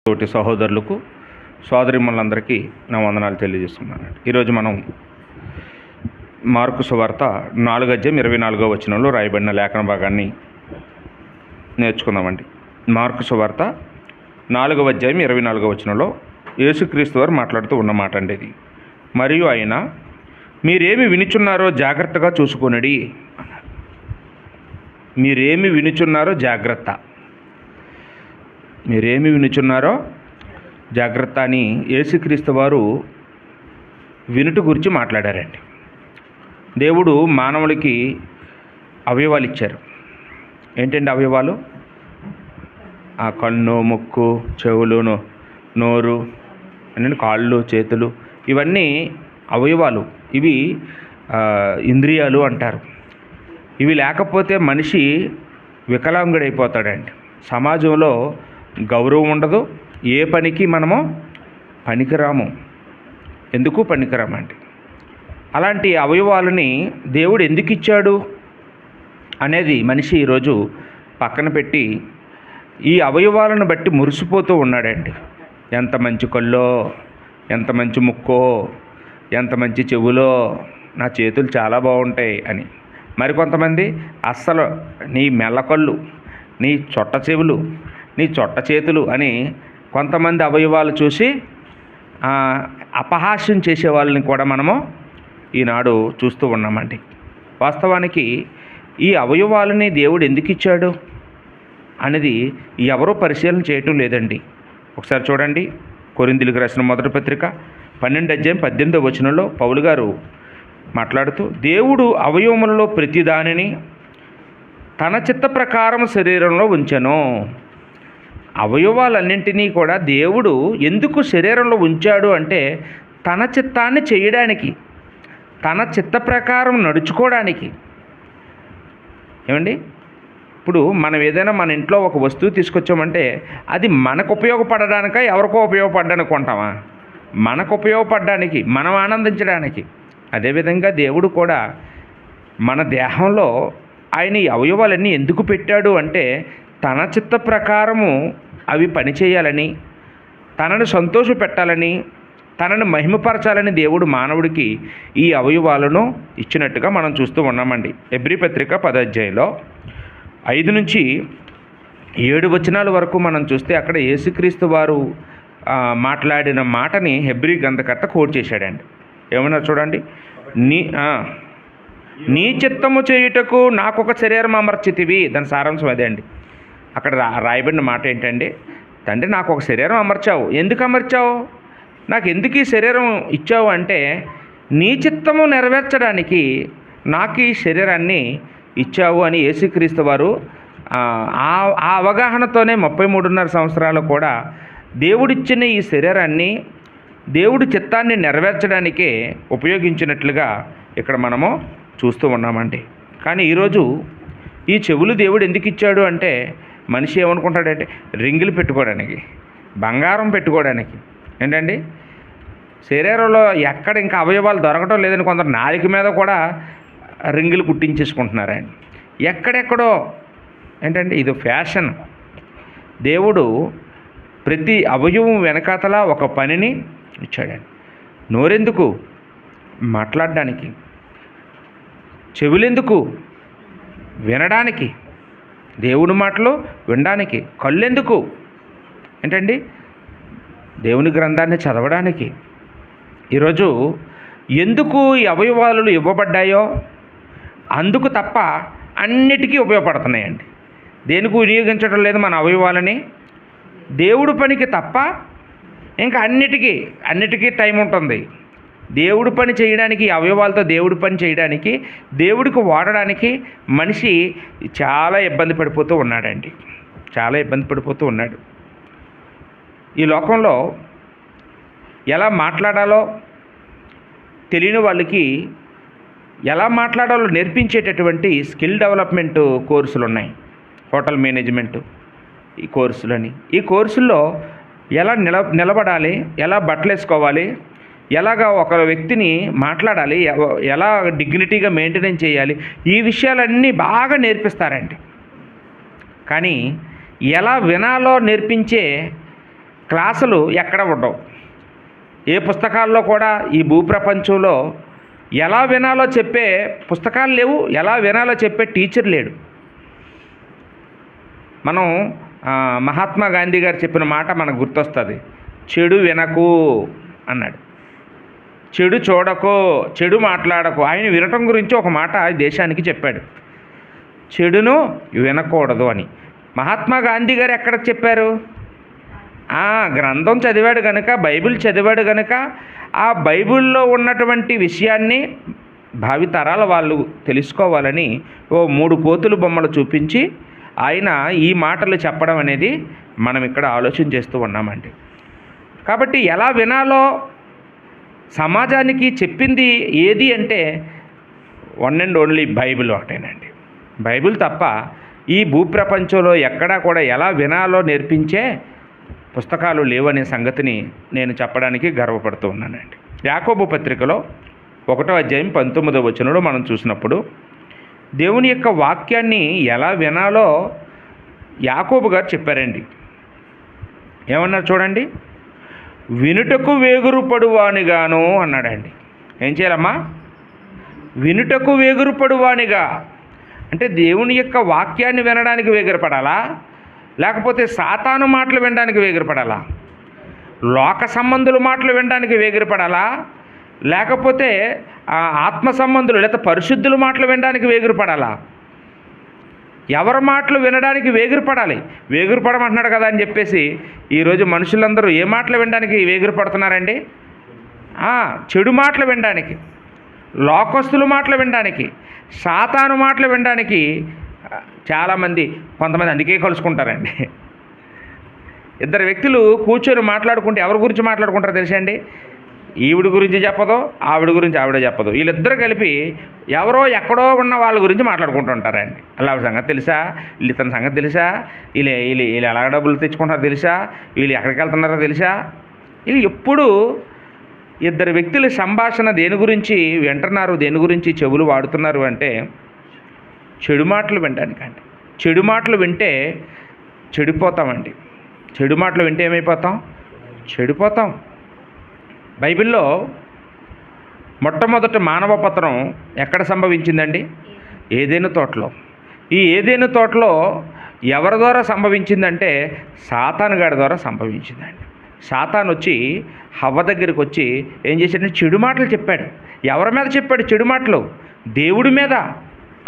తోటి సహోదరులకు సోదరిమణులందరికీ నా వందనాలు తెలియజేస్తున్నాను. ఈరోజు మనం మార్కు సువార్త 4:24 రాయబడిన లేఖన భాగాన్ని నేర్చుకుందామండి. మార్కు సువార్త 4:24 యేసుక్రీస్తు వారు మాట్లాడుతూ ఉన్నమాట అండి ఇది. మరియు ఆయన మీరేమి వినుచున్నారో జాగ్రత్తగా చూసుకొనుడి. మీరేమి వినుచున్నారో జాగ్రత్త, మీరేమి వినుచున్నారో జాగ్రత్త అని యేసుక్రీస్తు వారు వినుట గురించి మాట్లాడారండి. దేవుడు మానవులకి అవయవాలు ఇచ్చారు. ఏంటండి అవయవాలు? ఆ కన్ను, ముక్కు, చెవులు, నోరు, అన్నీ కాళ్ళు, చేతులు, ఇవన్నీ అవయవాలు. ఇవి ఇంద్రియాలు అంటారు. ఇవి లేకపోతే మనిషి వికలాంగుడైపోతాడండి. సమాజంలో గౌరవం ఉండదు. ఏ పనికి మనము పనికిరాము. ఎందుకు పనికిరామండి? అలాంటి అవయవాలని దేవుడు ఎందుకు ఇచ్చాడు అనేది మనిషి ఈరోజు పక్కన పెట్టి ఈ అవయవాలను బట్టి మురిసిపోతూ ఉన్నాడండి. ఎంత మంచి కళ్ళో, ఎంత మంచి ముక్కో, ఎంత మంచి చెవులో, నా చేతులు చాలా బాగుంటాయి అని. మరికొంతమంది అస్సలు నీ మెల్లకళ్ళు, నీ చొట్ట చెవులు, నీ చొట్ట చేతులు అని కొంతమంది అవయవాలు చూసి అపహాస్యం చేసే వాళ్ళని కూడా మనము ఈనాడు చూస్తూ ఉన్నామండి. వాస్తవానికి ఈ అవయవాలని దేవుడు ఎందుకు ఇచ్చాడు అనేది ఎవరూ పరిశీలన చేయటం లేదండి. ఒకసారి చూడండి, కొరింథీయులకు రాసిన మొదటి పత్రిక 12:18 పౌలు గారు మాట్లాడుతూ, దేవుడు అవయవములలో ప్రతిదానిని తన చిత్త ప్రకారం శరీరంలో ఉంచెను. అవయవాలన్నింటినీ కూడా దేవుడు ఎందుకు శరీరంలో ఉంచాడు అంటే తన చిత్తాన్ని చేయడానికి, తన చిత్త ప్రకారం నడుచుకోవడానికి. ఏమండి, ఇప్పుడు మనం ఏదైనా మన ఇంట్లో ఒక వస్తువు తీసుకొచ్చామంటే అది మనకు ఉపయోగపడడానిక, ఎవరికో ఉపయోగపడడానికి కొంటామా? మనకు ఉపయోగపడడానికి, మనం ఆనందించడానికి. అదేవిధంగా దేవుడు కూడా మన దేహంలో ఆయన ఈ అవయవాలన్నీ ఎందుకు పెట్టాడు అంటే తన చిత్త ప్రకారము అవి పనిచేయాలని, తనను సంతోష పెట్టాలని, తనను మహిమపరచాలని దేవుడు మానవుడికి ఈ అవయవాలను ఇచ్చినట్టుగా మనం చూస్తూ ఉన్నామండి. హెబ్రీ పత్రిక 10 5-7 వరకు మనం చూస్తే అక్కడ యేసుక్రీస్తు వారు మాట్లాడిన మాటని హెబ్రీ గ్రంథకర్త కోట్ చేశాడండి. ఏమన్నా చూడండి, నీ చిత్తము చేయుటకు నాకొక శరీరం అమర్చితివి. దాని సారాంశం అదే అండి. అక్కడ రాయబడిన మాట ఏంటండి, తండ్రి నాకు ఒక శరీరం అమర్చావు. ఎందుకు అమర్చావు? నాకు ఎందుకు ఈ శరీరం ఇచ్చావు అంటే నీ చిత్తము నెరవేర్చడానికి నాకు ఈ శరీరాన్ని ఇచ్చావు అని యేసుక్రీస్తు వారు ఆ అవగాహనతోనే 33.5 సంవత్సరాలు కూడా దేవుడిచ్చిన ఈ శరీరాన్ని దేవుడి చిత్తాన్ని నెరవేర్చడానికే ఉపయోగించినట్లుగా ఇక్కడ మనము చూస్తూ ఉన్నామండి. కానీ ఈరోజు ఈ చెవులు దేవుడు ఎందుకు ఇచ్చాడు అంటే మనిషి ఏమనుకుంటాడంటే రింగులు పెట్టుకోవడానికి, బంగారం పెట్టుకోవడానికి. ఏంటండి, శరీరంలో ఎక్కడ ఇంకా అవయవాలు దొరకటం లేదని కొందరు నాలుక మీద కూడా రింగులు కుట్టించేసుకుంటున్నారండి. ఎక్కడెక్కడో ఏంటండి, ఇది ఫ్యాషన్. దేవుడు ప్రతి అవయవం వెనకాతల ఒక పనిని ఇచ్చాడండి. నోరెందుకు? మాట్లాడడానికి. చెవులెందుకు? వినడానికి, దేవుని మాటలు వినడానికి. కళ్ళెందుకు? ఏంటండి, దేవుని గ్రంథాన్ని చదవడానికి. ఈరోజు ఎందుకు ఈ అవయవాలు ఇవ్వబడ్డాయో అందుకు తప్ప అన్నిటికీ ఉపయోగపడుతున్నాయండి. దేనికి వినియోగించడం లేదు మన అవయవాలని? దేవుడి పనికి తప్ప ఇంకా అన్నిటికీ టైం ఉంటుంది. దేవుడి పని చేయడానికి, అవయవాలతో దేవుడి పని చేయడానికి, దేవుడికి వాడడానికి మనిషి చాలా ఇబ్బంది పడిపోతూ ఉన్నాడండి. చాలా ఇబ్బంది పడిపోతూ ఉన్నాడు. ఈ లోకంలో ఎలా మాట్లాడాలో తెలియని వాళ్ళకి ఎలా మాట్లాడాలో నేర్పించేటటువంటి స్కిల్ డెవలప్మెంట్ కోర్సులు ఉన్నాయి. హోటల్ మేనేజ్మెంటు ఈ కోర్సులని. ఈ కోర్సుల్లో ఎలా నిలబడాలి, ఎలా బట్టలు వేసుకోవాలి, ఎలాగా ఒక వ్యక్తిని మాట్లాడాలి, ఎలా డిగ్నిటీగా మెయింటైన్ చేయాలి, ఈ విషయాలన్నీ బాగా నేర్పిస్తారండి. కానీ ఎలా వినాలో నేర్పించే క్లాసులు ఎక్కడ ఉండవు. ఏ పుస్తకాల్లో కూడా ఈ భూప్రపంచంలో ఎలా వినాలో చెప్పే పుస్తకాలు లేవు, ఎలా వినాలో చెప్పే టీచర్ లేడు. మనం మహాత్మా గాంధీ గారు చెప్పిన మాట మనకు గుర్తొస్తుంది. చెడు వినకు అన్నాడు. చెడు చూడకు, చెడు మాట్లాడకు. ఆయన వినటం గురించి ఒక మాట దేశానికి చెప్పాడు, చెడును వినకూడదు అని. మహాత్మా గాంధీ గారు ఎక్కడ చెప్పారు? గ్రంథం చదివాడు కనుక, బైబిల్ చదివాడు కనుక ఆ బైబిల్లో ఉన్నటువంటి విషయాన్ని భావితరాల వాళ్ళు తెలుసుకోవాలని 3 కోతులు బొమ్మలు చూపించి ఆయన ఈ మాటలు చెప్పడం అనేది మనం ఇక్కడ ఆలోచన చేస్తూ ఉన్నామండి. కాబట్టి ఎలా వినాలో సమాజానికి చెప్పింది ఏది అంటే వన్ అండ్ ఓన్లీ బైబిల్ ఒకటేనండి. బైబిల్ తప్ప ఈ భూప్రపంచంలో ఎక్కడా కూడా ఎలా వినాలో నేర్పించే పుస్తకాలు లేవనే సంగతిని నేను చెప్పడానికి గర్వపడుతూ ఉన్నానండి. యాకోబు పత్రికలో 1వ అధ్యాయం 19వ వచనంలో మనం చూసినప్పుడు దేవుని యొక్క వాక్యాన్ని ఎలా వినాలో యాకోబు గారు చెప్పారండి. ఏమన్నారు చూడండి, వినుటకు వేగురుపడువానిగాను అన్నాడండి. ఏం చేయాలమ్మా? వినుటకు వేగురుపడువానిగా. అంటే దేవుని యొక్క వాక్యాన్ని వినడానికి వేగిరపడాలా, లేకపోతే సాతాను మాటలు వినడానికి వేగిరపడాలా, లోక సంబంధుల మాటలు వినడానికి వేగిరపడాలా, లేకపోతే ఆత్మ సంబంధులు లేదా పరిశుద్ధుల మాటలు వినడానికి వేగిరపడాలా? ఎవరి మాటలు వినడానికి వేగిరపడాలి? వేగిరపడమంటున్నాడు కదా అని చెప్పేసి ఈరోజు మనుషులందరూ ఏ మాటలు వినడానికి వేగిరపడుతున్నారండి? చెడు మాటలు వినడానికి, లోకస్తుల మాటలు వినడానికి, సాతాను మాటలు వినడానికి చాలామంది, కొంతమంది అందుకే కలుసుకుంటారండి. 2 వ్యక్తులు కూర్చొని మాట్లాడుకుంటే ఎవరి గురించి మాట్లాడుకుంటారో తెలుసా అండి? ఈవిడ గురించి చెప్పదు, ఆవిడ గురించి ఆవిడ చెప్పదు. వీళ్ళిద్దరూ కలిపి ఎవరో ఎక్కడో ఉన్న వాళ్ళ గురించి మాట్లాడుకుంటుంటారండి. అలా సంగతి తెలుసా, వీళ్ళు ఇతని సంగతి తెలుసా, వీళ్ళు వీళ్ళు వీళ్ళు ఎలా డబ్బులు తెచ్చుకుంటారో తెలుసా, వీళ్ళు ఎక్కడికి వెళ్తున్నారో తెలుసా. వీళ్ళు ఎప్పుడు 2 వ్యక్తుల సంభాషణ దేని గురించి వింటున్నారు, దేని గురించి చెవులు వాడుతున్నారు అంటే చెడు మాటలు వినడానికండి. చెడు మాటలు వింటే చెడిపోతామండి. చెడు మాటలు వింటే ఏమైపోతాం? చెడిపోతాం. బైబిల్లో మొట్టమొదటి మానవ పతనం ఎక్కడ సంభవించిందండి? ఏదెను తోటలో. ఈ ఏదెను తోటలో ఎవరి ద్వారా సంభవించిందంటే సాతాను గాడి ద్వారా సంభవించిందండి. సాతాను వచ్చి హవ్వ దగ్గరికి వచ్చి ఏం చేశాడంటే చెడు మాటలు చెప్పాడు. ఎవరి మీద చెప్పాడు చెడు మాటలు? దేవుడి మీద.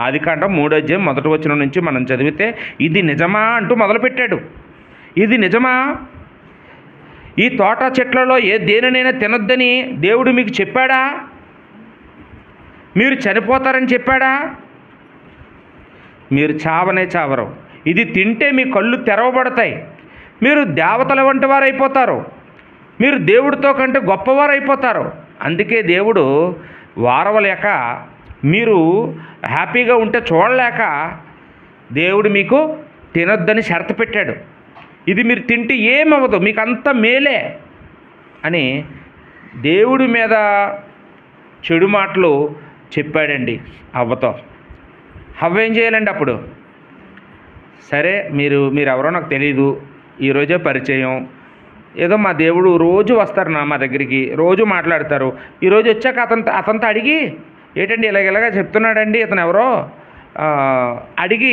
ఆదికాండం 3వ అధ్యాయం 1వ వచనం నుంచి మనం చదివితే ఇది నిజమా అంటూ మొదలుపెట్టాడు. ఇది నిజమా? ఈ తోట చెట్లలో దేనినైనా తినొద్దని దేవుడు మీకు చెప్పాడా? మీరు చనిపోతారని చెప్పాడా? మీరు చావనే చావరు. ఇది తింటే మీ కళ్ళు తెరవబడతాయి, మీరు దేవతల వంటి వారు అయిపోతారు, మీరు దేవుడితో కంటే గొప్పవారు అయిపోతారు. అందుకే దేవుడు వారవలేక, మీరు హ్యాపీగా ఉంటే చూడలేక దేవుడు మీకు తినొద్దని షరతు పెట్టాడు. ఇది మీరు తింటే ఏమవ్వదు, మీకు అంత మేలే అని దేవుడి మీద చెడు మాటలు చెప్పాడండి హవ్వతో. హవ్వ ఏం చేయాలండి అప్పుడు? సరే మీరు ఎవరో నాకు తెలియదు, ఈరోజే పరిచయం, ఏదో మా దేవుడు రోజు వస్తారు మా దగ్గరికి, రోజు మాట్లాడతారు. ఈరోజు వచ్చాక అతనితో అడిగి ఏంటండి ఇలాగ చెప్తున్నాడండి ఇతను ఎవరో అడిగి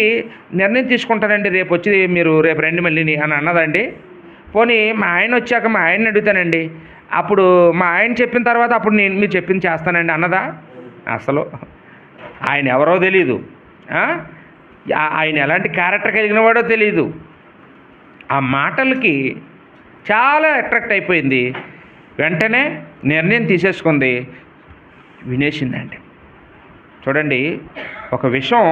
నిర్ణయం తీసుకుంటానండి, రేపు వచ్చి మీరు రేపు రండి మళ్ళీ అని అన్నదండి. పోనీ మా ఆయన వచ్చాక మా ఆయన్ని అడుగుతానండి, అప్పుడు మా ఆయన చెప్పిన తర్వాత అప్పుడు నేను మీరు చెప్పింది చేస్తానండి అన్నదా? అసలు ఆయన ఎవరో తెలీదు, ఆయన ఎలాంటి క్యారెక్టర్ కలిగిన వాడో తెలీదు. ఆ మాటలకి చాలా అట్రాక్ట్ అయిపోయింది, వెంటనే నిర్ణయం తీసేసుకుంది, వినేసిందండి. చూడండి, ఒక విషం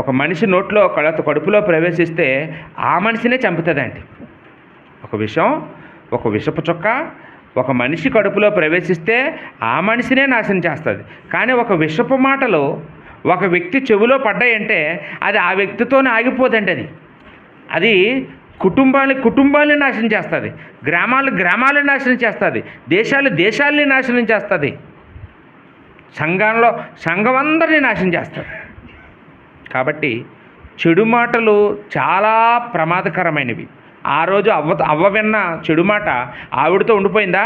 ఒక మనిషి నోట్లో కడుపులో ప్రవేశిస్తే ఆ మనిషినే చంపుతుందండి. ఒక విషం, ఒక విషపు చుక్క ఒక మనిషి కడుపులో ప్రవేశిస్తే ఆ మనిషినే నాశనం చేస్తుంది. కానీ ఒక విషపు మాటలు ఒక వ్యక్తి చెవిలో పడ్డాయంటే అది ఆ వ్యక్తితోనే ఆగిపోదండి. అది కుటుంబాలని నాశనం చేస్తుంది, గ్రామాలని నాశనం చేస్తుంది, దేశాలని నాశనం చేస్తుంది, సంఘం అందరినీ నాశనం చేస్తుంది. కాబట్టి చెడు మాటలు చాలా ప్రమాదకరమైనవి. ఆ రోజు అవ్వ విన్న చెడు మాట ఆవిడతో ఉండిపోయిందా?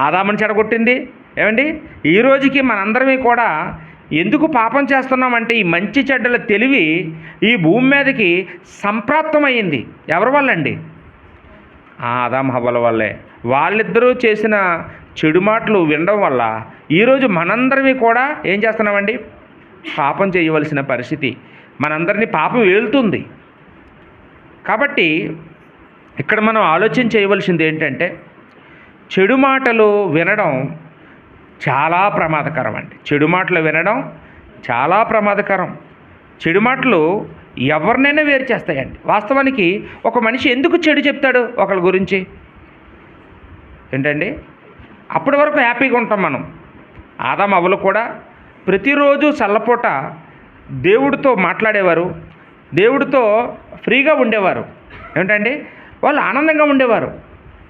ఆదాముని చెడగొట్టింది. ఏమండి, ఈ రోజుకి మనందరమీ కూడా ఎందుకు పాపం చేస్తున్నామంటే ఈ మంచి చెడ్డల తెలివి ఈ భూమి మీదకి సంప్రాప్తమైంది. ఎవరి వల్లండి? ఆదాం హవ్వల వల్లే. వాళ్ళిద్దరూ చేసిన చెడు మాటలు వినడం వల్ల ఈరోజు మనందరమీ కూడా ఏం చేస్తున్నామండి? పాపం చేయవలసిన పరిస్థితి మనందరినీ పాపం ఏలుతుంది. కాబట్టి ఇక్కడ మనం ఆలోచన చేయవలసింది ఏంటంటే, చెడు మాటలు వినడం చాలా ప్రమాదకరం అండి. చెడు మాటలు వినడం చాలా ప్రమాదకరం. చెడు మాటలు ఎవరినైనా వేరు చేస్తాయండి. వాస్తవానికి ఒక మనిషి ఎందుకు చెడు చెప్తాడు ఒకళ్ళ గురించి? ఏంటండి, అప్పటి వరకు హ్యాపీగా ఉంటాం మనం. ఆదాము అవ్వలు కూడా ప్రతిరోజు చల్లపూట దేవుడితో మాట్లాడేవారు, దేవుడితో ఫ్రీగా ఉండేవారు. ఏమిటండి, వాళ్ళు ఆనందంగా ఉండేవారు.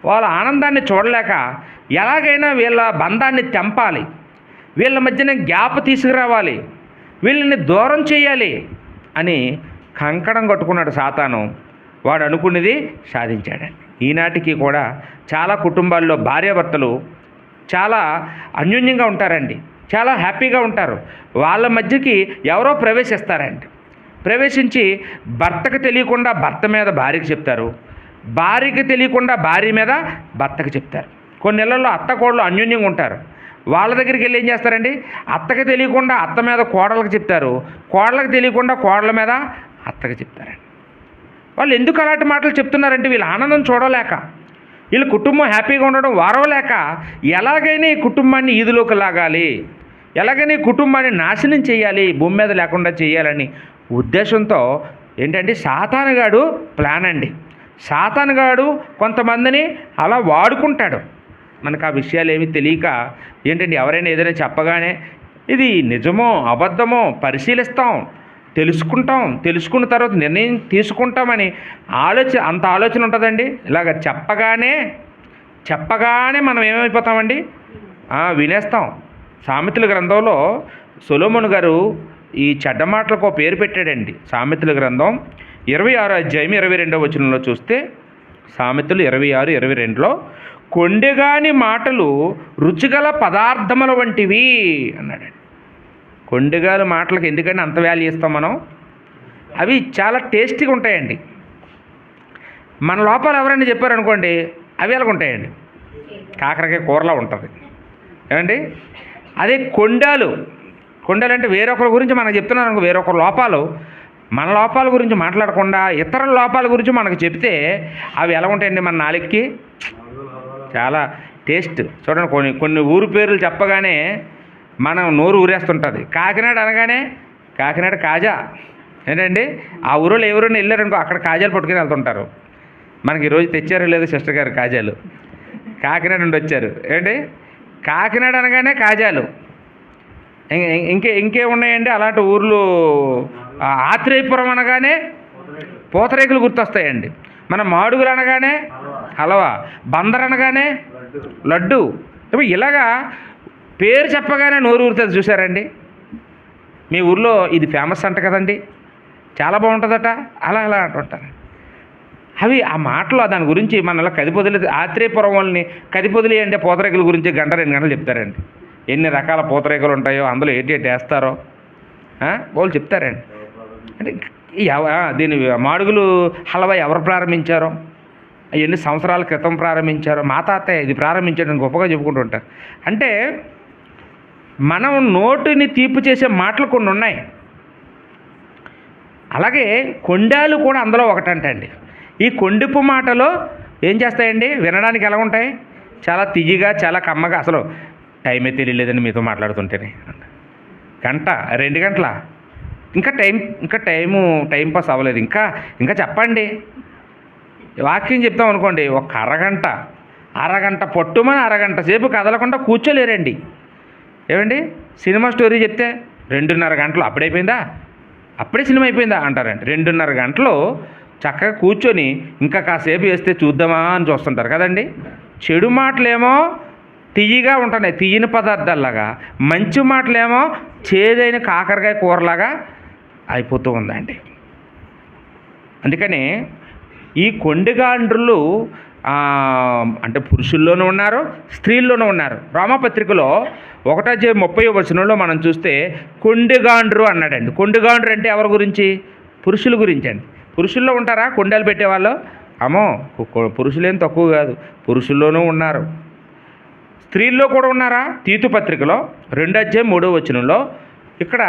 వాళ్ళ ఆనందాన్ని చూడలేక ఎలాగైనా వీళ్ళ బంధాన్ని తెంపాలి, వీళ్ళ మధ్యన గ్యాప్ తీసుకురావాలి, వీళ్ళని దూరం చేయాలి అని కంకణం కట్టుకున్నాడు సాతాను. వాడు అనుకున్నది సాధించాడండి. ఈనాటికి కూడా చాలా కుటుంబాల్లో భార్యాభర్తలు చాలా అన్యోన్యంగా ఉంటారండి, చాలా హ్యాపీగా ఉంటారు. వాళ్ళ మధ్యకి ఎవరో ప్రవేశిస్తారండి. ప్రవేశించి భర్తకు తెలియకుండా భర్త మీద భార్యకి చెప్తారు, భార్యకి తెలియకుండా భార్య మీద భర్తకు చెప్తారు. కొన్ని నెలల్లో అత్త కోడలు అన్యోన్యంగా ఉంటారు. వాళ్ళ దగ్గరికి వెళ్ళి ఏం చేస్తారండి? అత్తకి తెలియకుండా అత్త మీద కోడలకు చెప్తారు, కోడలకు తెలియకుండా కోడల మీద అత్తకి చెప్తారండి. వాళ్ళు ఎందుకు అలాంటి మాటలు చెప్తున్నారంటే వీళ్ళ ఆనందం చూడలేక, వీళ్ళ కుటుంబం హ్యాపీగా ఉండడం వారవలేక ఎలాగైనా ఈ కుటుంబాన్ని ఈదులోకి లాగాలి, ఎలాగైనా ఈ కుటుంబాన్ని నాశనం చేయాలి, భూమి మీద లేకుండా చేయాలని ఉద్దేశంతో ఏంటంటే సాతానుగాడు ప్లాన్ అండి. సాతానుగాడు కొంతమందిని అలా వాడుకుంటాడు. మనకు ఆ విషయాలు ఏమీ తెలియక ఏంటంటే ఎవరైనా ఏదైనా చెప్పగానే ఇది నిజమో అబద్ధమో పరిశీలిస్తాం, తెలుసుకుంటాం, తెలుసుకున్న తర్వాత నిర్ణయం తీసుకుంటామని అంత ఆలోచన ఉంటుందండి. ఇలాగ చెప్పగానే మనం ఏమైపోతామండి? వినేస్తాం. సామెతల గ్రంథంలో సొలొమోను గారు ఈ చెడ్డ మాటలకు ఒక పేరు పెట్టాడండి. సామెతల గ్రంథం 26 అధ్యాయం 22వ వచనంలో చూస్తే, సామెతలు 26:22లో కొండెగాని మాటలు రుచిగల పదార్థముల వంటివి అన్నాడండి. కొండెగాలి మాటలకు ఎందుకంటే అంత వాల్యూ ఇస్తాం మనం? అవి చాలా టేస్టీగా ఉంటాయండి. మన లోపల ఎవరైనా చెప్పారనుకోండి, అవి ఎలాగుంటాయండి? కాకరకాయ కూరలా ఉంటుంది. ఏమండి, అదే కొండాలు అంటే వేరొకరి గురించి మనకు చెప్తున్నారు అనుకో, వేరొకరి లోపాలు, మన లోపాల గురించి మాట్లాడకుండా ఇతరుల లోపాల గురించి మనకు చెప్తే అవి ఎలా ఉంటాయండి? మన నాలుగుకి చాలా టేస్ట్. చూడండి, కొన్ని ఊరు పేర్లు చెప్పగానే మనం నోరు ఊరేస్తుంటుంది. కాకినాడ అనగానే కాకినాడ కాజా ఏంటండి, ఆ ఊరిలో ఎవరైనా వెళ్ళారనుకో అక్కడ కాజాలు పట్టుకుని వెళ్తుంటారు. మనకి ఈరోజు తెచ్చారో లేదో సిస్టర్ గారు కాజాలు, కాకినాడ నుండి వచ్చారు. ఏంటి, కాకినాడ అనగానే కాజాలు. ఇంకేమున్నాయండి అలాంటి ఊర్లు? ఆత్రేయపురం అనగానే పూతరేకులు గుర్తొస్తాయండి. మన మాడుగులు అనగానే హలవా, బందర్ అనగానే లడ్డు. ఇలాగా పేరు చెప్పగానే నోరు ఊరుతుంది. చూసారండి, మీ ఊర్లో ఇది ఫేమస్ అంట కదండి, చాలా బాగుంటుందట, అలా అంటుంటారు. అవి ఆ మాటలు దాని గురించి మనలో కదిపొదిలి ఆత్రేయపురం వాళ్ళని కదిపొదిలి అంటే పూతరేకుల గురించి 2 గంటలు చెప్తారండి. ఎన్ని రకాల పూతరేకులు ఉంటాయో, అందులో ఏంటి వేస్తారో వాళ్ళు చెప్తారండి. అంటే దీని మాడుగులు హల్వా ఎవరు ప్రారంభించారో, ఎన్ని సంవత్సరాల క్రితం ప్రారంభించారో, మా తాతయ్య ఇది ప్రారంభించడం గొప్పగా చెప్పుకుంటూ ఉంటారు. అంటే మనం నోటిని తీపి చేసే మాటలు కొన్ని ఉన్నాయి. అలాగే కొండాలు కూడా అందులో ఒకటంటండి. ఈ కొండిపు మాటలు ఏం చేస్తాయండి? వినడానికి ఎలా ఉంటాయి? చాలా తియ్యగా, చాలా కమ్మగా. అసలు టైమే తెలియలేదని మీతో మాట్లాడుతుంటేనే గంట 2 గంటల ఇంకా టైం పాస్ అవ్వలేదు. ఇంకా చెప్పండి. వాక్యం చెప్తాం అనుకోండి, ఒక అరగంట పట్టుమని అరగంట సేపు కదలకుండా కూర్చోలేరండి. ఏమండి, సినిమా స్టోరీ చెప్తే 2:30 గంటలు అప్పుడైపోయిందా, అప్పుడే సినిమా అయిపోయిందా అంటారండి. 2:30 గంటలు చక్కగా కూర్చొని ఇంకా కాసేపు వేస్తే చూద్దామా అని చూస్తుంటారు కదండి. చెడు మాటలేమో తియ్యగా ఉంటున్నాయి, తియ్యని పదార్థాలలాగా. మంచి మాటలేమో చేదైన కాకరకాయ కూరలాగా అయిపోతూ ఉందండి. అందుకని ఈ కొండెగాండ్రులు అంటే పురుషుల్లోనూ ఉన్నారు, స్త్రీల్లోనూ ఉన్నారు. రోమాపత్రికలో 1:30 మనం చూస్తే కొండెగాండ్రు అన్నాడండి. కొండెగాండ్రు అంటే ఎవరి గురించి? పురుషుల గురించి అండి. పురుషుల్లో ఉంటారా కొండలు పెట్టేవాళ్ళు? అమ్మో, పురుషులేం తక్కువ కాదు, పురుషుల్లోనూ ఉన్నారు, స్త్రీల్లో కూడా ఉన్నారా? తీతు పత్రికలో 2:3 ఇక్కడ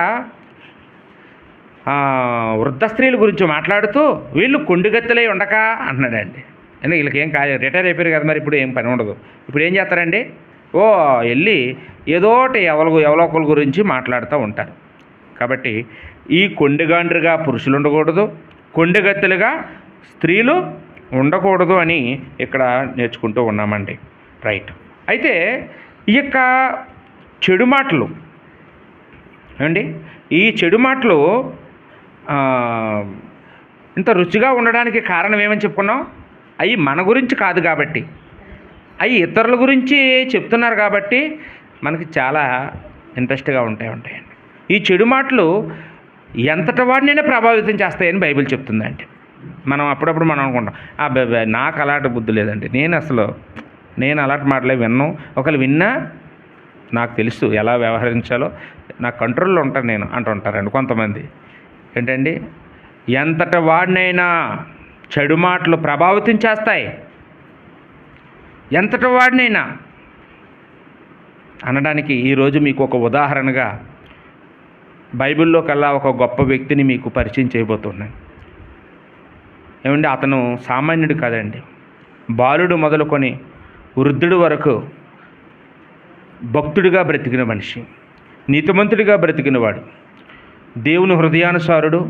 వృద్ధ స్త్రీల గురించి మాట్లాడుతూ వీళ్ళు కొండుగత్తెలై ఉండక అంటున్నాడండి. అంటే వీళ్ళకి ఏం కాదు, రిటైర్ అయిపోయారు కదా, మరి ఇప్పుడు ఏం పని ఉండదు. ఇప్పుడు ఏం చేస్తారండి? వెళ్ళి ఏదోటి ఎవరొకరి గురించి మాట్లాడుతూ ఉంటారు. కాబట్టి ఈ కొండెగాండ్రుగా పురుషులు ఉండకూడదు, కొండెగత్తెలుగా స్త్రీలు ఉండకూడదు అని ఇక్కడ నేర్చుకుంటూ ఉన్నామండి. రైట్. అయితే ఈ యొక్క చెడు మాటలు ఏమండి, ఈ చెడు మాటలు ఇంత రుచిగా ఉండడానికి కారణం ఏమని చెప్పుకున్నాం? అవి మన గురించి కాదు కాబట్టి, అవి ఇతరుల గురించి చెప్తున్నారు కాబట్టి మనకి చాలా ఇంట్రెస్ట్గా ఉంటాయండి. ఈ చెడు మాటలు ఎంతటి వాడినైనా ప్రభావితం చేస్తాయని బైబిల్ చెప్తుందండి. మనం అప్పుడప్పుడు మనం అనుకుంటాం, నాకు అలాంటి బుద్ధి లేదండి, నేను అలాంటి మాటలే విన్నాను, ఒకవేళ విన్నా నాకు తెలుసు ఎలా వ్యవహరించాలో, నా కంట్రోల్లో ఉంటాను నేను అంటుంటారండి కొంతమంది. ఏంటండి, ఎంతటి వాడినైనా చెడు మాటలు ప్రభావితం చేస్తాయి, ఎంతటి వాడినైనా అనడానికి ఈరోజు మీకు ఒక ఉదాహరణగా బైబిల్లో కల్లా ఒక గొప్ప వ్యక్తిని మీకు పరిచయం చేయబోతున్నాను. ఏమండి, అతను సామాన్యుడు కాదండి. బాలుడు మొదలుకొని వృద్ధుడి వరకు భక్తుడిగా బ్రతికిన మనిషి, నీతిమంతుడిగా బ్రతికినవాడు, దేవుని హృదయానుసారుడు,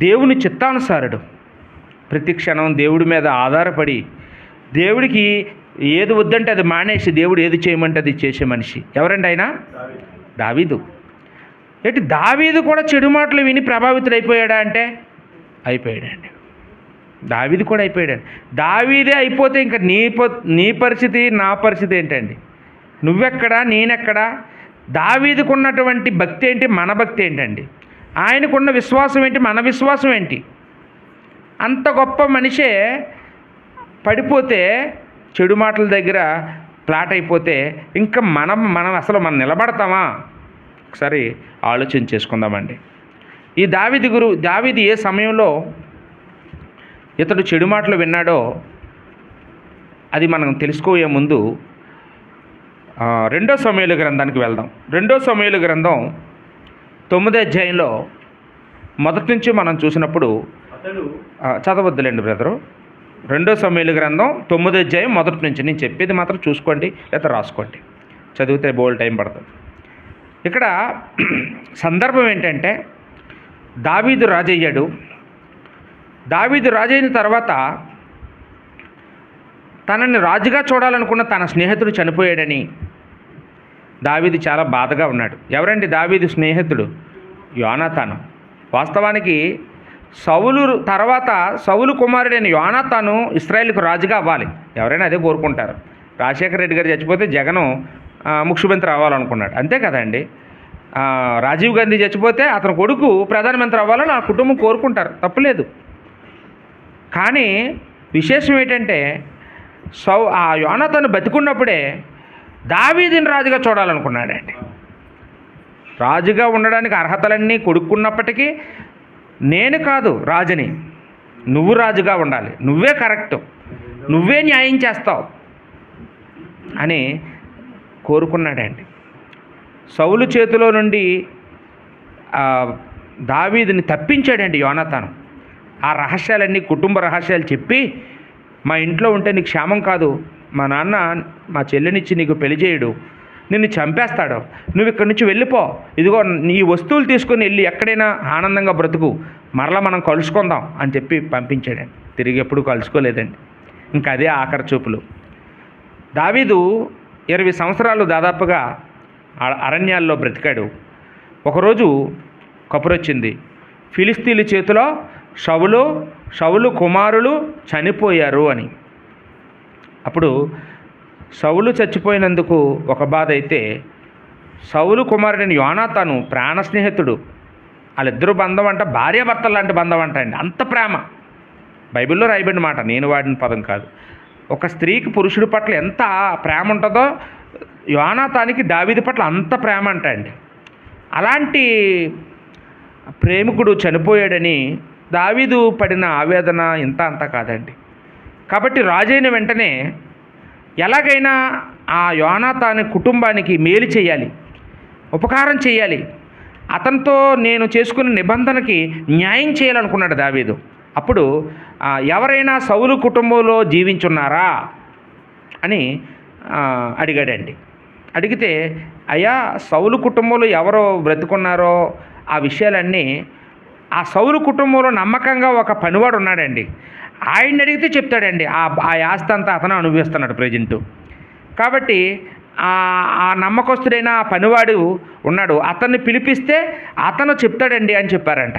దేవుని చిత్తానుసారుడు, ప్రతి క్షణం దేవుడి మీద ఆధారపడి దేవుడికి ఏది వద్దంటే అది మానేసి దేవుడు ఏది చేయమంటే అది చేసే మనిషి. ఎవరండి ఆయన? దావీదు. దావీదు కూడా చెడు మాటలు విని ప్రభావితుడైపోయాడా అంటే అయిపోయాడండి. దావీదు కూడా అయిపోయాడండి. దావీదే అయిపోతే ఇంకా నీ పరిస్థితి నా పరిస్థితి ఏంటండి? నువ్వెక్కడా, నేనెక్కడా? దావీదుకున్నటువంటి భక్తి ఏంటి, మన భక్తి ఏంటండి? ఆయనకున్న విశ్వాసం ఏంటి, మన విశ్వాసం ఏంటి? అంత గొప్ప మనిషే పడిపోతే, చెడు మాటల దగ్గర ఫ్లాట్ అయిపోతే ఇంకా మనం అసలు నిలబడతామా? ఒకసారి ఆలోచన చేసుకుందామండి. ఈ దావీదు ఏ సమయంలో ఇతడు చెడు మాటలు విన్నాడో అది మనం తెలుసుకోయే ముందు 2 సమూయేలు గ్రంథానికి వెళ్దాం. 2 సమూయేలు గ్రంథం 9వ అధ్యాయంలో మొదటి నుంచి మనం చూసినప్పుడు, చదవద్దులేండి బ్రదరు, 2 సమూయేలు గ్రంథం 9వ అధ్యాయం మొదటి నుంచి. నేను చెప్పేది మాత్రం చూసుకోండి లేదా రాసుకోండి, చదివితే బోల్ టైం పడుతుంది. ఇక్కడ సందర్భం ఏంటంటే, దావీదు రాజయ్యాడు. దావీదు రాజైన తర్వాత తనని రాజుగా చూడాలనుకున్న తన స్నేహితుడు చనిపోయాడని దావీదు చాలా బాధగా ఉన్నాడు. ఎవరండి దావీదు స్నేహితుడు? యోనాతాను. వాస్తవానికి సౌలు తర్వాత సౌలు కుమారుడైన యోనాతాను ఇశ్రాయేలుకు రాజుగా అవ్వాలి. ఎవరైనా అదే కోరుకుంటారు. రాజశేఖర రెడ్డి గారు చచ్చిపోతే జగను ముఖ్యమంత్రి అవ్వాలనుకున్నాడు, అంతే కదండి. రాజీవ్ గాంధీ చచ్చిపోతే అతని కొడుకు ప్రధానమంత్రి అవ్వాలని ఆ కుటుంబం కోరుకుంటారు, తప్పులేదు. కానీ విశేషం ఏంటంటే, ఆ యోనాతాను బతికున్నప్పుడే దావీదుని రాజుగా చూడాలనుకున్నాడండి. రాజుగా ఉండడానికి అర్హతలన్నీ కొడుకున్నప్పటికీ, నేను కాదు రాజుని, నువ్వు రాజుగా ఉండాలి, నువ్వే కరెక్టు, నువ్వే న్యాయం చేస్తావు అని కోరుకున్నాడండి. సౌలు చేతిలో నుండి దావీదుని తప్పించాడండి యోనాతాను. ఆ రహస్యాలన్నీ, కుటుంబ రహస్యాలు చెప్పి, మా ఇంట్లో ఉంటే నీకు క్షేమం కాదు, మా నాన్న మా చెల్లినిచ్చి నీకు పెళ్లి చేయడు, నిన్ను చంపేస్తాడు, నువ్వు ఇక్కడి నుంచి వెళ్ళిపో, ఇదిగో నీ వస్తువులు తీసుకొని వెళ్ళి ఎక్కడైనా ఆనందంగా బ్రతుకు, మరలా మనం కలుసుకుందాం అని చెప్పి పంపించాడండి. తిరిగి ఎప్పుడు కలుసుకోలేదండి. ఇంకా అదే ఆఖరి చూపులు. దావీదు 20 సంవత్సరాలు దాదాపుగా అరణ్యాల్లో బ్రతికాడు. ఒకరోజు కబురొచ్చింది, ఫిలిస్తీన్ల చేతిలో సౌలు కుమారులు చనిపోయారు అని. అప్పుడు సౌలు చచ్చిపోయినందుకు ఒక బాధ అయితే, సౌలు కుమారుడైన యోనాతాను ప్రాణ స్నేహితుడు, వాళ్ళిద్దరూ బంధం అంట, భార్యాభర్తలు లాంటి బంధం అంట అండి, అంత ప్రేమ. బైబిల్లో రాయబడిన మాట, నేను వాడిన పదం కాదు. ఒక స్త్రీకి పురుషుడి పట్ల ఎంత ప్రేమ ఉంటుందో యోనాతానికి దావీదు పట్ల అంత ప్రేమ అంట అండి. అలాంటి ప్రేమికుడు చనిపోయాడని దావీదు పడిన ఆవేదన ఇంత అంత కాదండి. కాబట్టి రాజైన వెంటనే ఎలాగైనా ఆ యోనాతాను కుటుంబానికి మేలు చేయాలి, ఉపకారం చేయాలి, అతనితో నేను చేసుకున్న నిబంధనకి న్యాయం చేయాలనుకున్నాడు దావీదు. అప్పుడు ఎవరైనా సౌలు కుటుంబంలో జీవించున్నారా అని అడిగాడండి. అడిగితే అయ్యా సౌలు కుటుంబంలో ఎవరో బ్రతుకున్నారో ఆ విషయాలన్నీ ఆ సౌలు కుటుంబంలో నమ్మకంగా ఒక పనివాడు ఉన్నాడండి, ఆయన్ని అడిగితే చెప్తాడండి. ఆ ఆస్తి అంతా అతను అనుభవిస్తున్నాడు ప్రజెంటు. కాబట్టి ఆ నమ్మకస్తుడైన ఆ పనివాడు ఉన్నాడు, అతన్ని పిలిపిస్తే అతను చెప్తాడండి అని చెప్పారంట.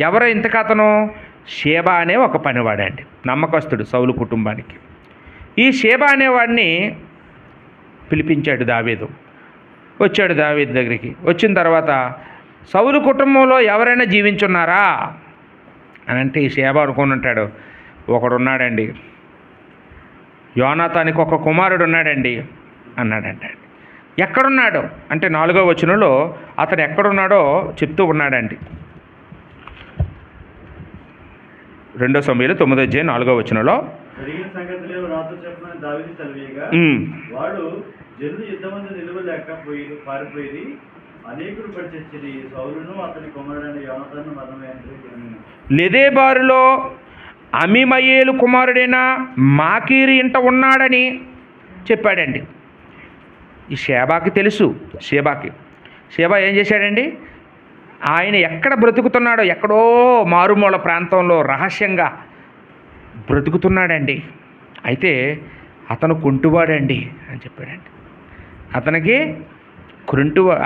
ఎవరో ఇంతకు అతను షేబా అనే ఒక పనివాడండి, నమ్మకస్తుడు సౌలు కుటుంబానికి. ఈ షేబా అనేవాడిని పిలిపించాడు దావీదు. వచ్చాడు దావీదు దగ్గరికి. వచ్చిన తర్వాత సౌలు కుటుంబంలో ఎవరైనా జీవించున్నారా అని అంటే ఈ షేబా అనుకుని ఉంటాడు, ఒకడున్నాడండి, యోనాతానికి ఒక కుమారుడు ఉన్నాడండి అన్నాడంట. ఎక్కడున్నాడు అంటే 4వ వచనంలో అతను ఎక్కడున్నాడో చెప్తూ ఉన్నాడండి. 2 సమూయేలు 9:4 వచనంలో వాడు జనులు యుద్ధమందు నిలువలేక పారిపోయి అనేకులు పడిచెచ్చిరి. సౌలును అతని కుమారుడైన యోనాతాను మరణమైనది. లెదెబారులో అమీమయేలు కుమారుడైన మాకీరు ఇంట ఉన్నాడని చెప్పాడండి. ఈ షేబాకి తెలుసు. షేబా ఏం చేశాడండి, ఆయన ఎక్కడ బ్రతుకుతున్నాడో, ఎక్కడో మారుమూల ప్రాంతంలో రహస్యంగా బ్రతుకుతున్నాడండి. అయితే అతను కుంటువాడండి అని చెప్పాడండి.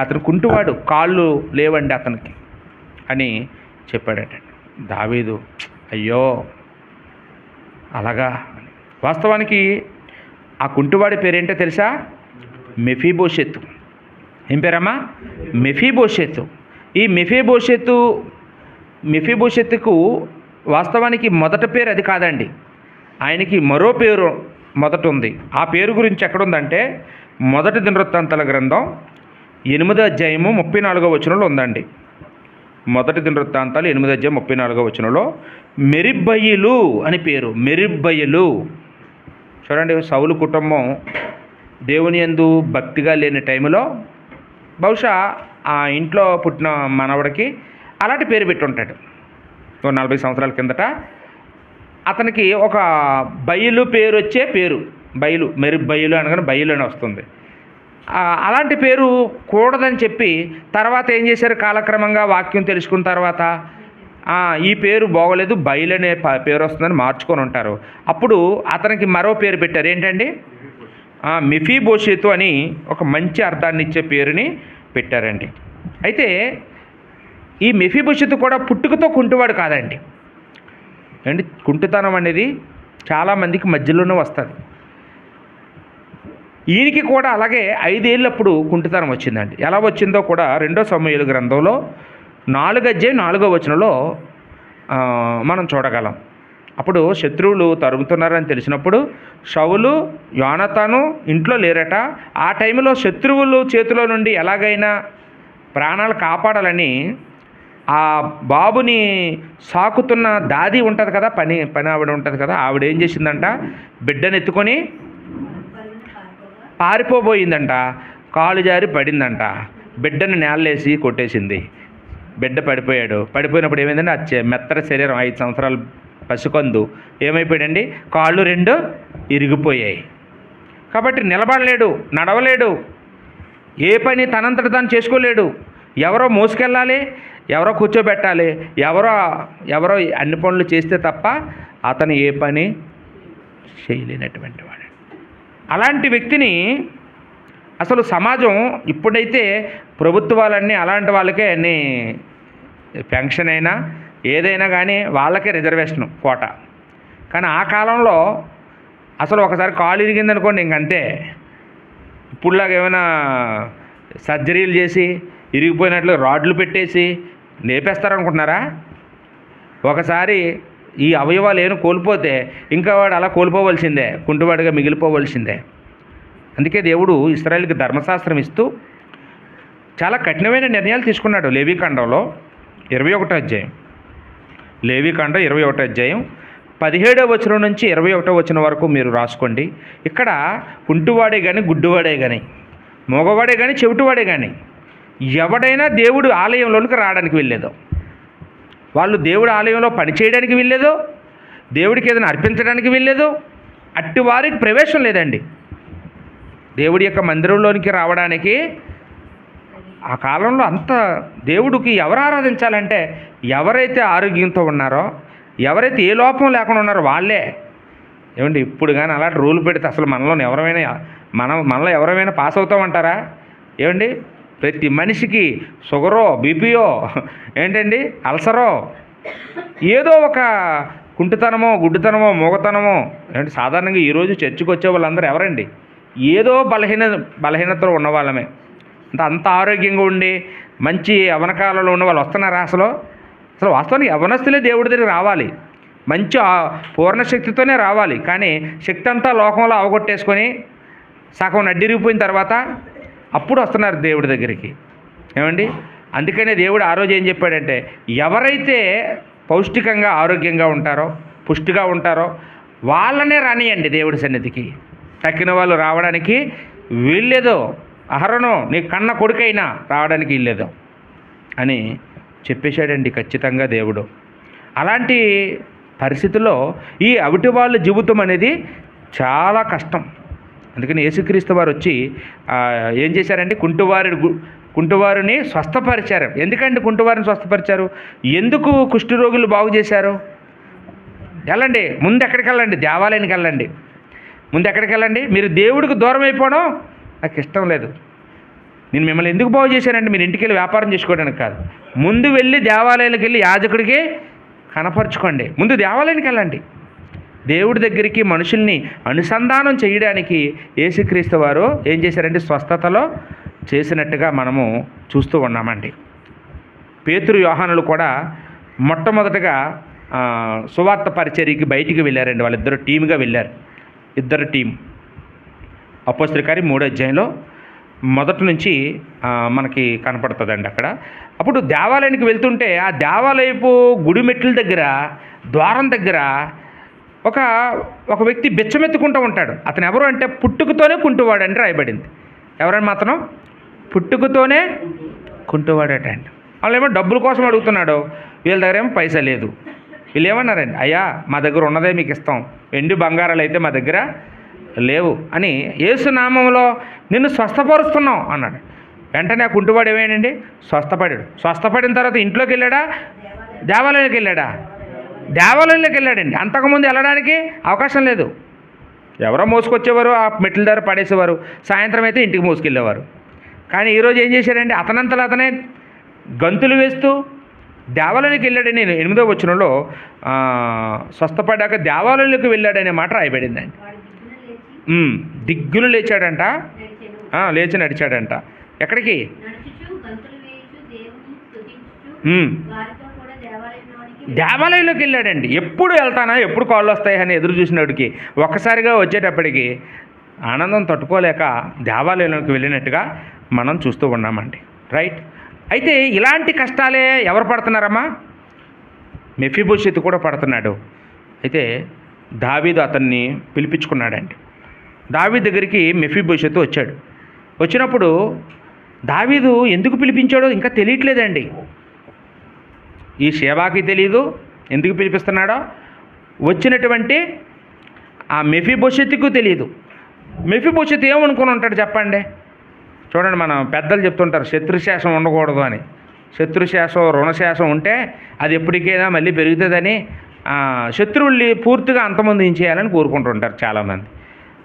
అతను కుంటువాడు, కాళ్ళు లేవండి అతనికి అని చెప్పాడట. దావీదు అయ్యో అలాగా. వాస్తవానికి ఆ కుంటువాడి పేరేంటో తెలుసా? మెఫీబోషెతు. ఏం పేరమ్మా? మెఫీబోషెతు. ఈ మెఫీబోషెతుకు వాస్తవానికి మొదటి పేరు అది కాదండి, ఆయనకి మరో పేరు మొదట ఉంది. ఆ పేరు గురించి ఎక్కడుందంటే 1 దినవృత్తాంతాల గ్రంథం 8వ అధ్యాయము 34వ వచనంలో ఉందండి. 1 దినవృత్తాంతాలు 8వ అధ్యాయం 34వ వచనంలో మెరిబ్బయలు అని పేరు. మెరిబ్బయలు చూడండి, సౌలు కుటుంబం దేవుని యందు భక్తిగా లేని టైంలో బహుశా ఆ ఇంట్లో పుట్టిన మనవడికి అలాంటి పేరు పెట్టి ఉంటాడు. 40 సంవత్సరాల కిందట అతనికి ఒక బయలు పేరు వచ్చే పేరు, బయలు, మెరిబ్బయలు అనగానే బయలు అని వస్తుంది. అలాంటి పేరు కూడదని చెప్పి తర్వాత ఏం చేశారు, కాలక్రమంగా వాక్యం తెలుసుకున్న తర్వాత ఈ పేరు బాగోలేదు, బయలు అనే పేరు వస్తుందని మార్చుకొని ఉంటారు. అప్పుడు అతనికి మరో పేరు పెట్టారు. ఏంటండి? మెఫీబోషెతు అని ఒక మంచి అర్థాన్ని ఇచ్చే పేరుని పెట్టారండి. అయితే ఈ మెఫీబోషెతు కూడా పుట్టుకతో కుంటువాడు కాదండి అండి. కుంటుతనం అనేది చాలామందికి మధ్యలోనే వస్తుంది. ఈయనకి కూడా అలాగే 5 ఏళ్ళప్పుడు కుంటుతనం వచ్చిందండి. ఎలా వచ్చిందో కూడా 2 సమూయేలు గ్రంథంలో 4వ అధ్యాయం 4వ వచనంలో మనం చూడగలం. అప్పుడు శత్రువులు తరుగుతున్నారని తెలిసినప్పుడు సౌలు యోనాతాను ఇంట్లో లేరట. ఆ టైంలో శత్రువులు చేతిలో నుండి ఎలాగైనా ప్రాణాలు కాపాడాలని ఆ బాబుని సాకుతున్న దాది ఉంటుంది కదా, పని ఆవిడ ఉంటుంది కదా, ఆవిడ ఏం చేసిందంట, బిడ్డను ఎత్తుకొని పారిపోబోయిందంట. కాలు జారి పడిందంట. బిడ్డను నేలలేసి కొట్టేసింది. బిడ్డ పడిపోయాడు. పడిపోయినప్పుడు ఏమైందంటే మెత్తటి శరీరం 5 సంవత్సరాలు పసికందు ఏమైపోయాడండి, కాళ్ళు 2 ఇరిగిపోయాయి. కాబట్టి నిలబడలేడు, నడవలేడు, ఏ పని తనంతట తాను చేసుకోలేడు. ఎవరో మోసుకెళ్ళాలి, ఎవరో కూర్చోబెట్టాలి, ఎవరో అన్ని పనులు చేస్తే తప్ప అతను ఏ పని చేయలేనటువంటి వాడు. అలాంటి వ్యక్తిని అసలు సమాజం ఇప్పుడైతే ప్రభుత్వాలన్నీ అలాంటి వాళ్ళకే అన్నీ పెన్షన్ అయినా ఏదైనా కానీ వాళ్ళకే రిజర్వేషన్ కోట. కానీ ఆ కాలంలో అసలు ఒకసారి కాలు ఇరిగిందనుకోండి ఇంకంతే. ఇప్పుడులాగా ఏమైనా సర్జరీలు చేసి ఇరిగిపోయినట్లు రాడ్లు పెట్టేసి లేపేస్తారనుకుంటున్నారా? ఒకసారి ఈ అవయవాలు ఏమైనా కోల్పోతే ఇంకా వాడు అలా కోల్పోవలసిందే, కుంటివాడిగా మిగిలిపోవలసిందే. అందుకే దేవుడు ఇశ్రాయేలుకి ధర్మశాస్త్రం ఇస్తూ చాలా కఠినమైన నిర్ణయాలు తీసుకున్నాడు. లేవీకాండంలో 21వ అధ్యాయం, లేవీకాండం 21వ అధ్యాయం 17వ వచనం నుంచి 21వ వచనం వరకు మీరు రాసుకోండి. ఇక్కడ కుంటివాడే కానీ, గుడ్డివాడే కానీ, మగవాడే కానీ, చెవిటివాడే కానీ ఎవడైనా దేవుడు ఆలయంలోనికి రావడానికి వెళ్ళేదో, వాళ్ళు దేవుడి ఆలయంలో పని చేయడానికి వెళ్ళేదో, దేవుడికి ఏదైనా అర్పించడానికి వెళ్ళేదో, అట్టి వారికి ప్రవేశం లేదండి. దేవుడి యొక్క మందిరంలోనికి రావడానికి ఆ కాలంలో అంత దేవుడికి ఎవరు ఆరాధించాలంటే ఎవరైతే ఆరోగ్యంతో ఉన్నారో, ఎవరైతే ఏ లోపం లేకుండా ఉన్నారో వాళ్ళే. ఏమండి ఇప్పుడు కానీ అలాంటి రూల్ పెడితే అసలు మనలో ఎవరైనా పాస్ అవుతామంటారా? ఏమండి ప్రతి మనిషికి షుగరో, బీపీయో, ఏంటండి అల్సరో, ఏదో ఒక కుంటితనమో, గుడ్డితనమో, మూగతనమో. ఏమంటే సాధారణంగా ఈరోజు చర్చికి వచ్చే వాళ్ళందరూ ఎవరండి? ఏదో బలహీనతలో ఉన్న వాళ్ళమే. అంత ఆరోగ్యంగా ఉండి మంచి యవనకాలంలో ఉన్న వాళ్ళు వస్తున్నారా? అసలు వాస్తవానికి యవనస్తులే దేవుడి దగ్గరికి రావాలి, మంచి పూర్ణ శక్తితోనే రావాలి. కానీ శక్తి అంతా లోకంలో అవగొట్టేసుకొని సగం నడ్డిరిగిపోయిన తర్వాత అప్పుడు వస్తున్నారు దేవుడి దగ్గరికి. ఏమండి అందుకనే దేవుడు ఆ రోజు ఏం చెప్పాడంటే, ఎవరైతే పౌష్టికంగా ఆరోగ్యంగా ఉంటారో, పుష్టిగా ఉంటారో వాళ్ళనే రానియండి దేవుడి సన్నిధికి. తక్కిన వాళ్ళు రావడానికి వీల్లేదో, అహరోను నీ కన్న కొడుకైనా రావడానికి వీల్లేదో అని చెప్పేశాడండి ఖచ్చితంగా దేవుడు. అలాంటి పరిస్థితుల్లో ఈ అవిటి వాళ్ళ జీవితం అనేది చాలా కష్టం. అందుకని యేసుక్రీస్తు వారు వచ్చి ఏం చేశారంటే కుంటివారిని స్వస్థపరిచారు. ఎందుకంటే కుంటివారిని స్వస్థపరిచారు? ఎందుకు కుష్ఠరోగులు బాగు చేశారు? వెళ్ళండి, ముందు ఎక్కడికి వెళ్ళండి? దేవాలయానికి వెళ్ళండి. ముందు ఎక్కడికి వెళ్ళండి? మీరు దేవుడికి దూరం అయిపోవడం నాకు ఇష్టం లేదు. నేను మిమ్మల్ని ఎందుకు బాగు చేశానంటే మీరు ఇంటికి వెళ్ళి వ్యాపారం చేసుకోవడానికి కాదు. ముందు వెళ్ళి దేవాలయానికి వెళ్ళి యాజకుడికి కనపరుచుకోండి. ముందు దేవాలయానికి వెళ్ళండి. దేవుడి దగ్గరికి మనుషుల్ని అనుసంధానం చేయడానికి యేసుక్రీస్తు వారు ఏం చేశారంటే స్వస్థతలో చేసినట్టుగా మనము చూస్తూ ఉన్నామండి. పేతురు, యోహానులు కూడా మొట్టమొదటగా సువార్త పరిచర్యకి బయటికి వెళ్ళారండి. వాళ్ళిద్దరు టీమ్గా వెళ్ళారు. ఇద్దరు టీం. అపోస్తలుల కార్యం 3వ అధ్యాయంలో మొదటి నుంచి మనకి కనపడుతుందండి. అక్కడ అప్పుడు దేవాలయానికి వెళ్తుంటే ఆ దేవాలయపు గుడి మెట్ల దగ్గర, ద్వారం దగ్గర ఒక వ్యక్తి బిచ్చమెత్తుకుంటూ ఉంటాడు. అతను ఎవరు అంటే పుట్టుకతోనే కుంటువాడు అని రాయబడింది. ఎవరని మాత్రం పుట్టుకతోనే కుంటువాడట అండి. వాళ్ళు ఏమో డబ్బుల కోసం అడుగుతున్నాడు, వీళ్ళ దగ్గర ఏమో పైసా లేదు. వీళ్ళు ఏమన్నారండి, అయ్యా మా దగ్గర ఉన్నదే మీకు ఇస్తాం, వెండి బంగారాలు అయితే మా దగ్గర లేవు అని యేసు నామంలో నిన్ను స్వస్థపరుస్తున్నాం అన్నాడు. వెంటనే ఆ కుంటువాడు ఏమేనండి స్వస్థపడాడు. స్వస్థపడిన తర్వాత ఇంట్లోకి వెళ్ళాడా, దేవాలయంలోకి వెళ్ళాడా? దేవాలయంలోకి వెళ్ళాడండి. అంతకుముందు వెళ్ళడానికి అవకాశం లేదు. ఎవరో మోసుకొచ్చేవారు, ఆ మెట్ల దగ్గర పడేసేవారు, సాయంత్రం అయితే ఇంటికి మోసుకెళ్ళేవారు. కానీ ఈరోజు ఏం చేశాడండి, అతనంతలో అతనే గంతులు వేస్తూ దేవాలయానికి వెళ్ళాడని 8వ వచనంలో స్వస్థపడ్డాక దేవాలయంలోకి వెళ్ళాడనే మాట రాయబడిందండి. దిగ్గులు లేచాడంట, లేచి నడిచాడంట. ఎక్కడికి? దేవాలయంలోకి వెళ్ళాడండి. ఎప్పుడు వెళ్తానా, ఎప్పుడు కాళ్ళు వస్తాయని ఎదురు చూసినోడికి ఒక్కసారిగా వచ్చేటప్పటికి ఆనందం తట్టుకోలేక దేవాలయంలోకి వెళ్ళినట్టుగా మనం చూస్తూ ఉన్నామండి. రైట్. అయితే ఇలాంటి కష్టాలే ఎవరు పడుతున్నారమ్మా? మెఫీబోషెతు కూడా పడుతున్నాడు. అయితే దావీదు అతన్ని పిలిపించుకున్నాడండి. దావీదు దగ్గరికి మెఫీబోషెతు వచ్చాడు. వచ్చినప్పుడు దావీదు ఎందుకు పిలిపించాడో ఇంకా తెలియట్లేదండి. ఈ షేబాకి తెలియదు ఎందుకు పిలిపిస్తున్నాడో, వచ్చినటువంటి ఆ మెఫీబోషెతుకు తెలియదు. మెఫీబోషెతు ఏమనుకుని ఉంటాడు చెప్పండి? చూడండి, మనం పెద్దలు చెప్తుంటారు శత్రుశేషం ఉండకూడదు అని. శత్రుశేషం, రుణశేషం ఉంటే అది ఎప్పటికైనా మళ్ళీ పెరుగుతుందని శత్రువుల్ని పూర్తిగా అంతమొందించేయాలని కోరుకుంటుంటారు చాలామంది.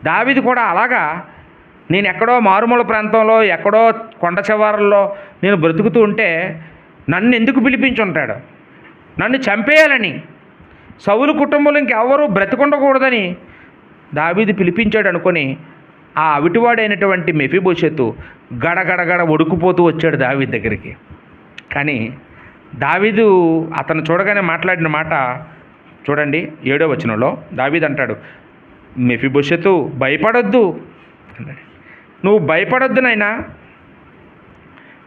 దావీదు కూడా అలాగా, నేను ఎక్కడో మారుమూల ప్రాంతంలో, ఎక్కడో కొండ చివరల్లో నేను బ్రతుకుతూ ఉంటే నన్ను ఎందుకు పిలిపించుంటాడు? నన్ను చంపేయాలని, సౌలు కుటుంబంలో ఇంకెవరూ బ్రతికుండకూడదని దావీదు పిలిపించాడు అనుకొని ఆ అవిటివాడైనటువంటి మెఫీబోషెతు గడగడగడ ఉడుకుపోతూ వచ్చాడు దావీదు దగ్గరికి. కానీ దావీదు అతను చూడగానే మాట్లాడిన మాట చూడండి 7వ వచనంలో దావీదు అంటాడు, మెఫీబోషెతు భయపడొద్దు అన్నాడు. నువ్వు భయపడొద్దు నాయనా,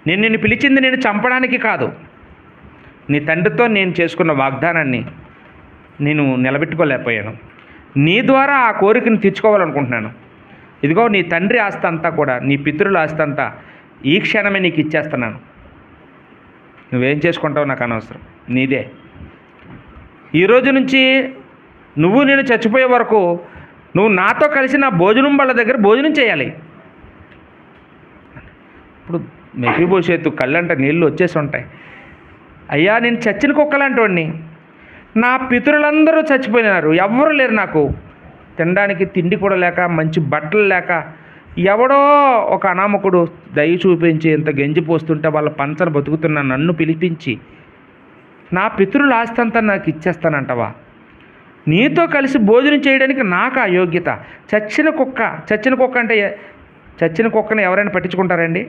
నిన్ను పిలిచింది నేను చంపడానికి కాదు, నీ తండ్రితో నేను చేసుకున్న వాగ్దానాన్ని నేను నిలబెట్టుకోలేకపోయాను, నీ ద్వారా ఆ కోరికను తీర్చుకోవాలనుకుంటున్నాను. ఇదిగో నీ తండ్రి ఆస్తి అంతా కూడా, నీ పితరుల ఆస్తి అంతా ఈ క్షణమే నీకు ఇచ్చేస్తున్నాను, నువ్వేం చేసుకుంటావు నాకు అనవసరం, నీదే. ఈరోజు నుంచి నువ్వు నేను చచ్చిపోయే వరకు నువ్వు నాతో కలిసి నా భోజనం వాళ్ళ దగ్గర భోజనం చేయాలి. ఇప్పుడు మెఫీబోషెతు కళ్ళంట నీళ్ళు వచ్చేసి ఉంటాయి. అయ్యా నేను చచ్చిన కుక్కలాంటి వాడిని, నా పితరులందరూ చచ్చిపోయినారు, ఎవ్వరూ లేరు, నాకు తినడానికి తిండి కూడా లేక, మంచి బట్టలు లేక, ఎవడో ఒక అనామకుడు దయ చూపించి ఇంత గెంజి పోస్తుంటే వాళ్ళ పంచన బతుకుతున్న నన్ను పిలిపించి నా పితరుల ఆస్తి అంతా నాకు ఇచ్చేస్తానంటవా? నీతో కలిసి భోజనం చేయడానికి నాకు అయోగ్యత. చచ్చిన కుక్క అంటే చచ్చిన కుక్కని ఎవరైనా పట్టించుకుంటారండి?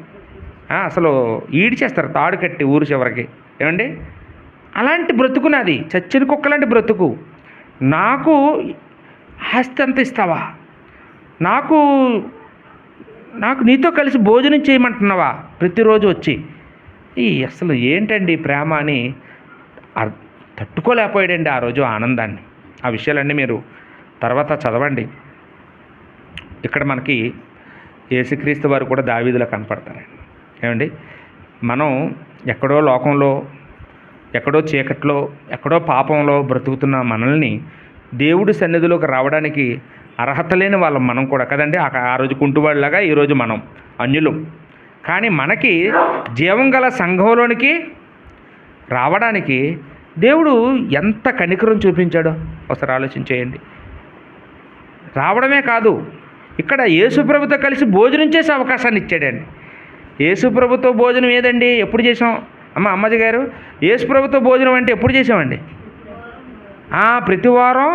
అసలు ఈడ్చేస్తారు తాడు కట్టి ఊరు చివరికి. ఏమండి, అలాంటి బ్రతుకు నాది, చచ్చిన కుక్క లాంటి బ్రతుకు. నాకు ఆస్తి అంత ఇస్తావా? నాకు నీతో కలిసి భోజనం చేయమంటున్నావా ప్రతిరోజు వచ్చి? అసలు ఏంటండి ప్రేమ అని తట్టుకోలేకపోయాడండి ఆ రోజు ఆనందాన్ని. ఆ విషయాలన్నీ మీరు తర్వాత చదవండి. ఇక్కడ మనకి యేసుక్రీస్తు వారు కూడా దావీదులా కనపడతారండి. ఏమండి, మనం ఎక్కడో లోకంలో, ఎక్కడో చీకట్లో, ఎక్కడో పాపంలో బ్రతుకుతున్న మనల్ని దేవుడి సన్నిధిలోకి రావడానికి అర్హత లేని వాళ్ళం మనం కూడా కదండి. ఆ రోజు కుంటువాడిలాగా ఈరోజు మనం అన్యులు. కానీ మనకి జీవం గల సంఘంలోనికి రావడానికి దేవుడు ఎంత కనికరం చూపించాడో ఒకసారి ఆలోచించేయండి. రావడమే కాదు, ఇక్కడ యేసుప్రభుతో కలిసి భోజనం చేసే అవకాశాన్ని ఇచ్చాడండి. యేసుప్రభుతో భోజనం ఏదండి, ఎప్పుడు చేసాం? అమ్మాజీ గారు, యేసుప్రభుతో భోజనం అంటే ఎప్పుడు చేసామండి? ప్రతి వారం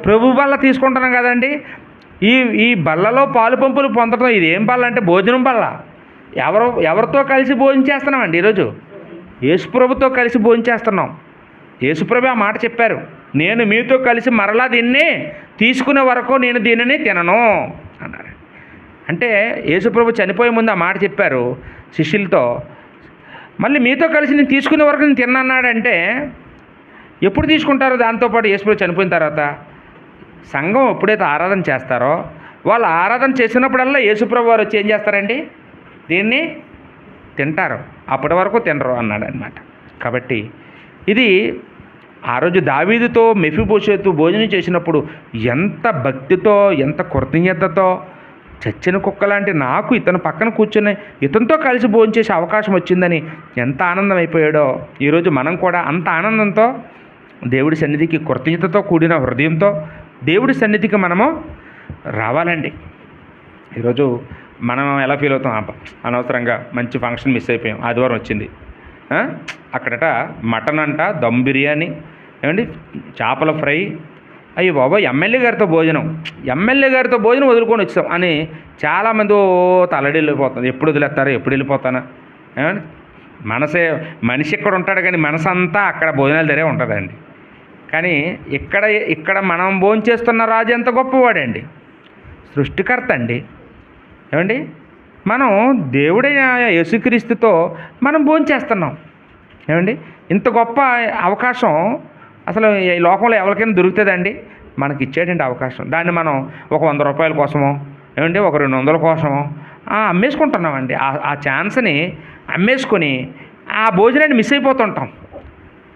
ప్రభు బల్ల తీసుకుంటున్నాం కదండి. ఈ బల్లలో పాలు పంపులు పొందడం, ఇది ఏం బల్ల అంటే భోజనం బల్ల. ఎవరితో కలిసి భోజనం చేస్తున్నామండి ఈరోజు? యేసుప్రభుతో కలిసి భోజనం చేస్తున్నాం. యేసుప్రభు ఆ మాట చెప్పారు, నేను మీతో కలిసి మరలా దీన్ని తీసుకునే వరకు నేను దీనిని తినను అన్నారు. అంటే యేసుప్రభు చనిపోయే ముందు ఆ మాట చెప్పారు శిష్యులతో. మళ్ళీ మీతో కలిసి నేను తీసుకునే వరకు నేను తిన్నానంటే ఎప్పుడు తీసుకుంటారో? దాంతోపాటు యేసుప్రభు చనిపోయిన తర్వాత సంఘం ఎప్పుడైతే ఆరాధన చేస్తారో, వాళ్ళు ఆరాధన చేసినప్పుడల్లా యేసుప్రభు వారు వచ్చి ఏం చేస్తారండి? దీన్ని తింటారు, అప్పటి వరకు తినరు అన్నాడు అనమాట. కాబట్టి ఇది ఆ రోజు దావీదుతో మెఫీబోషెతు భోజనం చేసినప్పుడు ఎంత భక్తితో, ఎంత కృతజ్ఞతతో, చచ్చిన కుక్కలాంటి నాకు ఇతను పక్కన కూర్చొని ఇతనితో కలిసి భోజనం చేసే అవకాశం వచ్చిందని ఎంత ఆనందం అయిపోయాడో, ఈరోజు మనం కూడా అంత ఆనందంతో దేవుడి సన్నిధికి కృతజ్ఞతతో కూడిన హృదయంతో దేవుడి సన్నిధికి మనము రావాలండి. ఈరోజు మనం ఎలా ఫీల్ అవుతాం? అనవసరంగా మంచి ఫంక్షన్ మిస్ అయిపోయాం, ఆదివారం వచ్చింది, అక్కడట మటన్ అంట, దమ్ బిర్యానీ, ఏమండి చేపల ఫ్రై, అయ్యి బాబా ఎమ్మెల్యే గారితో భోజనం వదులుకొని వచ్చాం అని చాలామంది తలడి వెళ్ళిపోతుంది. ఎప్పుడు వదిలేస్తారు, ఎప్పుడు వెళ్ళిపోతానా? ఏమండి, మనిషి ఇక్కడ ఉంటాడు కానీ మనసు అంతా అక్కడ భోజనాల దగ్గరే ఉంటుందండి. కానీ ఇక్కడ మనం భోంచేస్తున్న రాజు ఎంత గొప్పవాడండి, సృష్టికర్త అండి. ఏమండి, మనం దేవుడైన యేసుక్రీస్తుతో మనం భోంచేస్తున్నాం. ఏమండి, ఇంత గొప్ప అవకాశం అసలు ఈ లోకంలో ఎవరికైనా దొరుకుతుందండి? మనకి ఇచ్చేటండి అవకాశం. దాన్ని మనం ఒక 100 రూపాయల కోసమో, ఏమంటే ఒక 200 కోసమో అమ్మేసుకుంటున్నామండి. ఆ ఛాన్స్ని అమ్మేసుకొని ఆ భోజనాన్ని మిస్ అయిపోతుంటాం.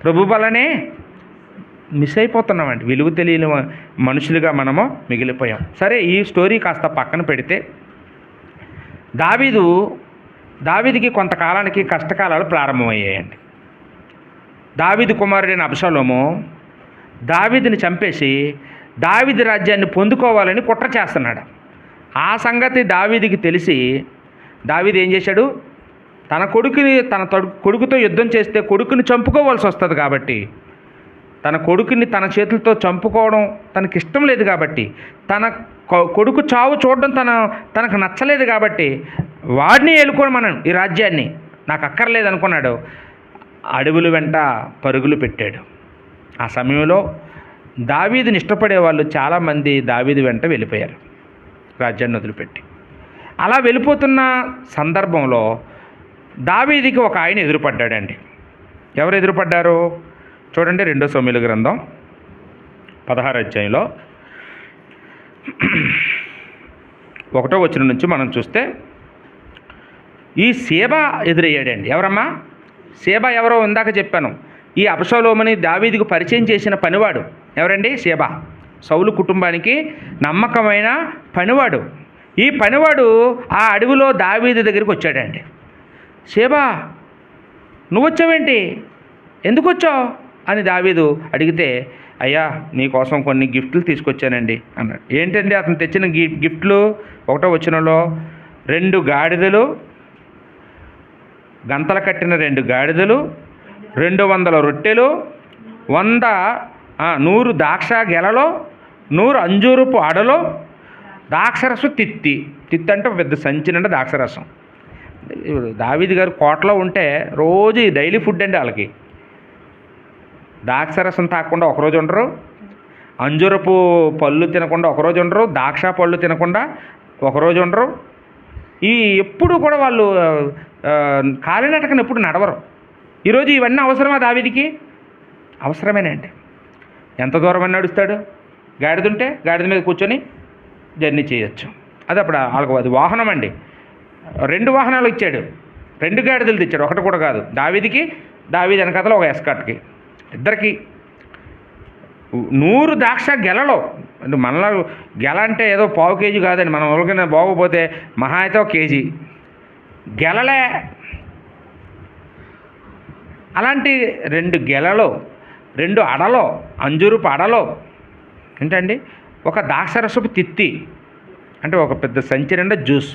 ప్రభు వల్లనే మిస్ అయిపోతున్నామండి. విలువ తెలియని మనుషులుగా మనము మిగిలిపోయాం. సరే, ఈ స్టోరీ కాస్త పక్కన పెడితే దావీదుకి కొంతకాలానికి కష్టకాలాలు ప్రారంభమయ్యాయండి. దావీదు కుమారుడైన అబ్షాలోము దావీదుని చంపేసి దావీదు రాజ్యాన్ని పొందుకోవాలని కుట్ర చేస్తున్నాడు. ఆ సంగతి దావీదుకి తెలిసి దావీదు ఏం చేశాడు? తన కొడుకుతో యుద్ధం చేస్తే కొడుకుని చంపుకోవాల్సి వస్తుంది కాబట్టి, తన కొడుకుని తన చేతులతో చంపుకోవడం తనకి ఇష్టం లేదు కాబట్టి, తన కొడుకు చావు చూడడం తనకు నచ్చలేదు కాబట్టి, వాడిని ఎలుకొని మనం ఈ రాజ్యాన్ని నాకు అక్కర్లేదు అనుకున్నాడు. అడవుల వెంట పరుగులు పెట్టాడు. ఆ సమయంలో దావీదుని ఇష్టపడే వాళ్ళు చాలామంది దావీదు వెంట వెళ్ళిపోయారు, రాజ్యాన్ని వదిలిపెట్టి. అలా వెళ్ళిపోతున్న సందర్భంలో దావీదుకి ఒక ఆయన ఎదురుపడ్డాడండి. ఎవరు ఎదురుపడ్డారు చూడండి, 2 సమూయేలు గ్రంథం 16వ అధ్యాయంలో 1వ వచనం నుంచి మనం చూస్తే ఈ సేబా ఎదురయ్యాడండి. ఎవరమ్మా సేబా? ఎవరో ఇందాక చెప్పాను, ఈ అబషలోముని దావీదుకు పరిచయం చేసిన పనివాడు. ఎవరండి? సేబా. సౌలు కుటుంబానికి నమ్మకమైన పనివాడు. ఈ పనివాడు ఆ అడవిలో దావీదు దగ్గరికి వచ్చాడండి. సేబా, నువ్వు వచ్చావేంటి, ఎందుకు వచ్చావు అని దావీదు అడిగితే, అయ్యా నీకోసం కొన్ని గిఫ్ట్లు తీసుకొచ్చానండి అన్నాడు. ఏంటండి అతను తెచ్చిన గిఫ్ట్లు? 1వ వచనంలో 2 గాడిదలు, గంతలు కట్టిన 2 గాడిదలు, 200 రొట్టెలు, 100 ద్రాక్ష గెలలో, 100 అంజూరపు అడలో, ద్రాక్షరసం తిత్తి అంటే పెద్ద సంచినంటే ద్రాక్షరసం. దావీదు గారు కోటలో ఉంటే రోజు డైలీ ఫుడ్ అండి వాళ్ళకి. ద్రాక్షరసం తాగకుండా ఒకరోజు ఉండరు, అంజూరపు పళ్ళు తినకుండా ఒకరోజు ఉండరు, ద్రాక్ష పళ్ళు తినకుండా ఒకరోజు ఉండరు. ఎప్పుడు కూడా వాళ్ళు కాలినటకని ఎప్పుడు నడవరు. ఈరోజు ఇవన్నీ అవసరమా దావీదుకి? అవసరమేనండి. ఎంత దూరం అని నడుస్తాడు? గాడిద ఉంటే గాడిద మీద కూర్చొని జర్నీ చేయొచ్చు. అది అప్పుడు వాళ్ళకు అది వాహనం అండి. 2 వాహనాలు ఇచ్చాడు, 2 గాడిదలు తెచ్చాడు, ఒకటి కూడా కాదు. దావీదుకి, దావీదు వెనకాతలో ఒక ఎస్కాట్కి, ఇద్దరికి 100 ద్రాక్ష గెలలో. అంటే మనలో గెల అంటే ఏదో పావు కేజీ కాదండి, మనం ఎవరికైనా బాగోపోతే మహా అయితే 1 కేజీ గెలలే. అలాంటి 2 గెలలో, 2 అడలో, అంజూరపు అడలో ఏంటండి, ఒక ద్రాక్షరసపు తిత్తి అంటే ఒక పెద్ద సంచి నిండా జ్యూస్,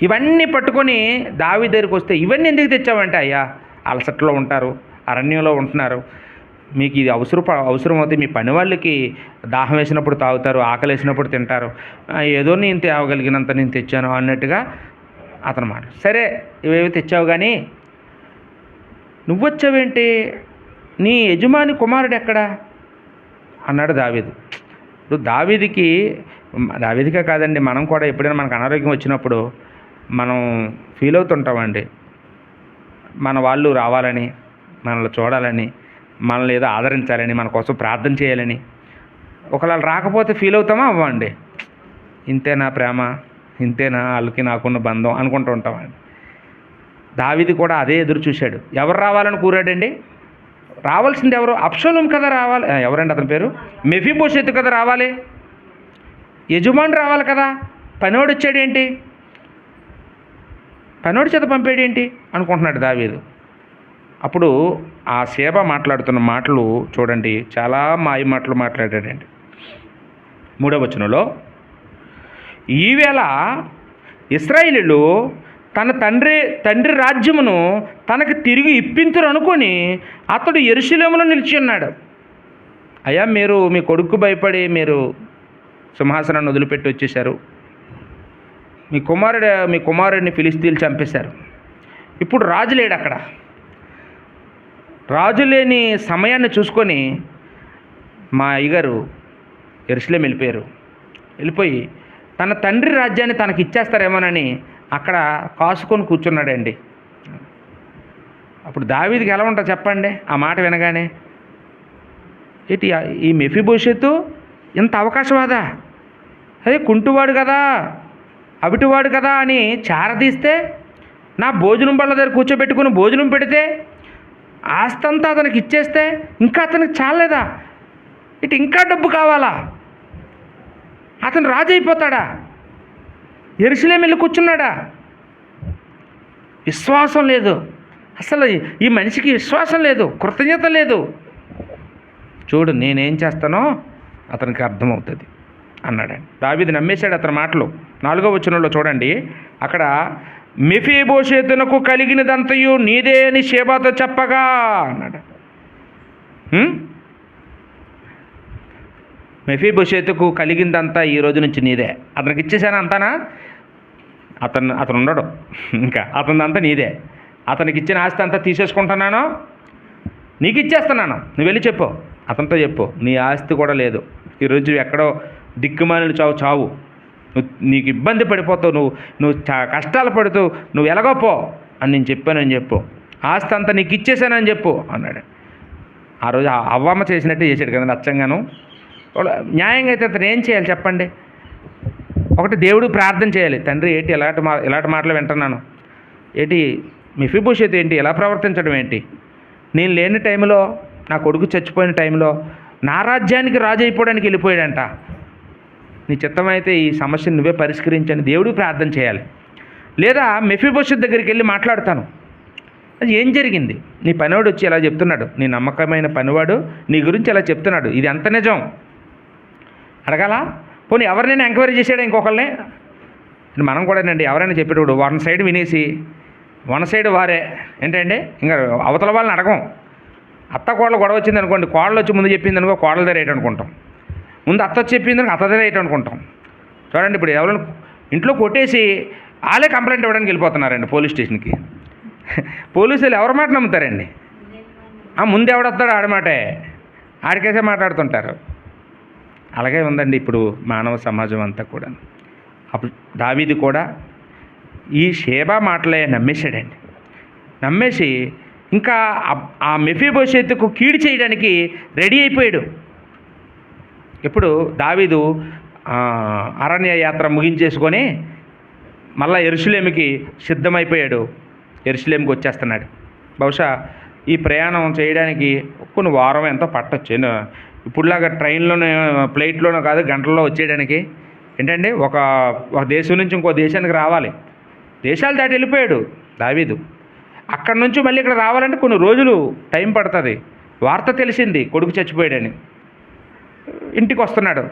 ఇవన్నీ పట్టుకొని దావీదు దగ్గరికి వస్తే, ఇవన్నీ ఎందుకు తెచ్చావంటే, అయ్యా అలసట్లో ఉంటారు, అరణ్యంలో ఉంటున్నారు, మీకు ఇది అవసరం అవుతే మీ పని వాళ్ళకి దాహం వేసినప్పుడు తాగుతారు, ఆకలి వేసినప్పుడు తింటారు, ఏదో నేను తేవగలిగినంత నేను తెచ్చాను అన్నట్టుగా అతను మాట. సరే ఇవేవి తెచ్చావు కానీ నువ్వు వచ్చావేంటి, నీ యజమాని కుమారుడు ఎక్కడా అన్నాడు దావీదు. ఇప్పుడు దావీదుకే కాదండి, మనం కూడా ఎప్పుడైనా మనకు అనారోగ్యం వచ్చినప్పుడు మనం ఫీల్ అవుతుంటామండి. మన వాళ్ళు రావాలని, మనల్ని చూడాలని, మనల్ని ఏదో ఆదరించాలని, మన కోసం ప్రార్థన చేయాలని. ఒకవేళ రాకపోతే ఫీల్ అవుతామా అవ్వండి? ఇంతేనా ప్రేమ, ఇంతేనా వాళ్ళకి నాకున్న బంధం అనుకుంటూ ఉంటామండి. దావీదు కూడా అదే ఎదురు చూశాడు. ఎవరు రావాలని కోరాడండి? రావాల్సింది ఎవరు? అబ్షలోము కదా రావాలి. ఎవరండి అతని పేరు? మెఫీబోషెతు కదా రావాలి. యజమాని రావాలి కదా. పనివాడు వచ్చాడేంటి, పనివాడి చేత పంపాడేంటి అనుకుంటున్నాడు దావీదు. అప్పుడు ఆ సేబ మాట్లాడుతున్న మాటలు చూడండి, చాలా మాయ మాటలు మాట్లాడాడండి. 3వ వచనంలో, ఈవేళ ఇశ్రాయేలీయులు తన తండ్రి రాజ్యమును తనకు తిరిగి ఇప్పింతురు అనుకొని అతడు యెరూషలేములో నిలిచి ఉన్నాడు. అయ్యా మీరు మీ కొడుకు భయపడి మీరు సింహాసనాన్ని వదిలిపెట్టి వచ్చేశారు, మీ కుమారుడిని ఫిలిస్తీన్లు చంపేశారు. ఇప్పుడు రాజు లేడు అక్కడ. రాజు లేని సమయాన్ని చూసుకొని మా అయ్యగారు యెరూషలేము వెళ్ళిపోయి తన తండ్రి రాజ్యాన్ని తనకి ఇచ్చేస్తారేమోనని అక్కడ కాసుకొని కూర్చున్నాడండి. అప్పుడు దావీదుకి ఎలా ఉంటుంది చెప్పండి ఆ మాట వినగానే? ఈ మెఫీబోషెతు ఇంత అవకాశవాదా, అదే కుంటువాడు కదా, అవిటివాడు కదా అని చారదీస్తే, నా భోజనం బల్ల దగ్గర కూర్చోబెట్టుకుని భోజనం పెడితే, ఆస్తంతా అతనికి ఇచ్చేస్తే ఇంకా అతనికి చాలేదా? ఇంకా డబ్బు కావాలా? అతను రాజు అయిపోతాడా? యెరూషలేము వెళ్ళి కూర్చున్నాడా? విశ్వాసం లేదు అసలు, ఈ మనిషికి విశ్వాసం లేదు, కృతజ్ఞత లేదు. చూడు నేనేం చేస్తానో అతనికి అర్థమవుతుంది అన్నాడండి. దావీదు నమ్మేశాడు అతని మాటలు. 4వ వచనంలో చూడండి, అక్కడ మెఫీబోషెతునకు కలిగినదంతయు నీదే అని షేబాతో చెప్పగా అన్నాడు. మెఫీబోషెతుకు కలిగిందంతా ఈ రోజు నుంచి నీదే, అతనికి ఇచ్చేసాను అంతానా? అతను ఉండడు ఇంకా, అతనిదంతా నీదే. అతనికి ఇచ్చిన ఆస్తి అంతా తీసేసుకుంటున్నాను, నీకు ఇచ్చేస్తున్నాను, నువ్వు వెళ్ళి చెప్పు అతనితో చెప్పు, నీ ఆస్తి కూడా లేదు, ఈరోజు ఎక్కడో దిక్కుమాలిన చావు నీకు ఇబ్బంది పడిపోతావు, నువ్వు కష్టాలు పడుతూ నువ్వు ఎలాగోపో అని నేను చెప్పానని చెప్పు, ఆస్తి అంతా నీకు ఇచ్చేసానని చెప్పు అన్నాడు. ఆ రోజు అవ్వమ్మ చేసినట్టే చేశాడు కదా అచ్చంగాను. న్యాయంగా అయితే అతను ఏం చేయాలి చెప్పండి? ఒకటి దేవుడు ప్రార్థన చేయాలి, తండ్రి ఏంటి ఇలాంటి మాటలు వింటున్నాను, ఏంటి మెఫీబోషెత్ ఏంటి ఎలా ప్రవర్తించడం ఏంటి, నేను లేని టైంలో నా కొడుకు చచ్చిపోయిన టైంలో నా రాజ్యానికి రాజు అయిపోవడానికి వెళ్ళిపోయాడంట, నీ చిత్తమైతే ఈ సమస్యను నువ్వే పరిష్కరించని దేవుడు ప్రార్థన చేయాలి. లేదా మెఫీబోషెత్ దగ్గరికి వెళ్ళి మాట్లాడతాను, అది ఏం జరిగింది, నీ పనివాడు వచ్చి ఇలా చెప్తున్నాడు, నీ నమ్మకమైన పనివాడు నీ గురించి ఇలా చెప్తున్నాడు, ఇది ఎంత నిజం అడగాల? పోనీ ఎవరినైనా ఎంక్వైరీ చేసాడా ఇంకొకళ్ళని? మనం కూడానండి ఎవరైనా చెప్పేటప్పుడు వన్ సైడ్ వినేసి వన్ సైడ్ వారే ఏంటంటే ఇంకా అవతల వాళ్ళని అడగం. అత్త కోడలు గొడవ వచ్చింది అనుకోండి, కోడలు వచ్చి ముందు చెప్పింది అనుకో కోడలదే రైట్ అనుకుంటాం, ముందు అత్త చెప్పింది అనుకో అత్తదే రైట్ అనుకుంటాం. చూడండి ఇప్పుడు ఎవరైనా ఇంట్లో కొట్టేసి వాళ్ళే కంప్లైంట్ ఇవ్వడానికి వెళ్ళిపోతున్నారండి పోలీస్ స్టేషన్కి. పోలీసులు ఎవరి మాట నమ్ముతారండి? ముందు ఎవడొస్తాడో ఆడమాటే, ఆడికేసే మాట్లాడుతుంటారు. అలాగే ఉందండి ఇప్పుడు మానవ సమాజం అంతా కూడా. అప్పుడు దావీదు కూడా ఈ షేబా మాటలే నమ్మేశాడండి. నమ్మేసి ఇంకా ఆ మెఫీబోషెతుకు కీడు చేయడానికి రెడీ అయిపోయాడు. ఇప్పుడు దావీదు అరణ్య యాత్ర ముగించేసుకొని మళ్ళా యెరూషలేముకి సిద్ధమైపోయాడు, యెరూషలేముకి వచ్చేస్తున్నాడు. బహుశా ఈ ప్రయాణం చేయడానికి కొన్ని వారం ఎంతో పట్టొచ్చు. ఇప్పుడులాగా ట్రైన్లోనే ఫ్లైట్లోనో కాదు, గంటల్లో వచ్చేయడానికి. ఏంటంటే ఒక దేశం నుంచి ఇంకో దేశానికి రావాలి, దేశాలు దాటి వెళ్ళిపోయాడు దావీదు. అక్కడి నుంచి మళ్ళీ ఇక్కడ రావాలంటే కొన్ని రోజులు టైం పడుతుంది. వార్త తెలిసింది కొడుకు చచ్చిపోయాడని, ఇంటికి వస్తున్నాడు.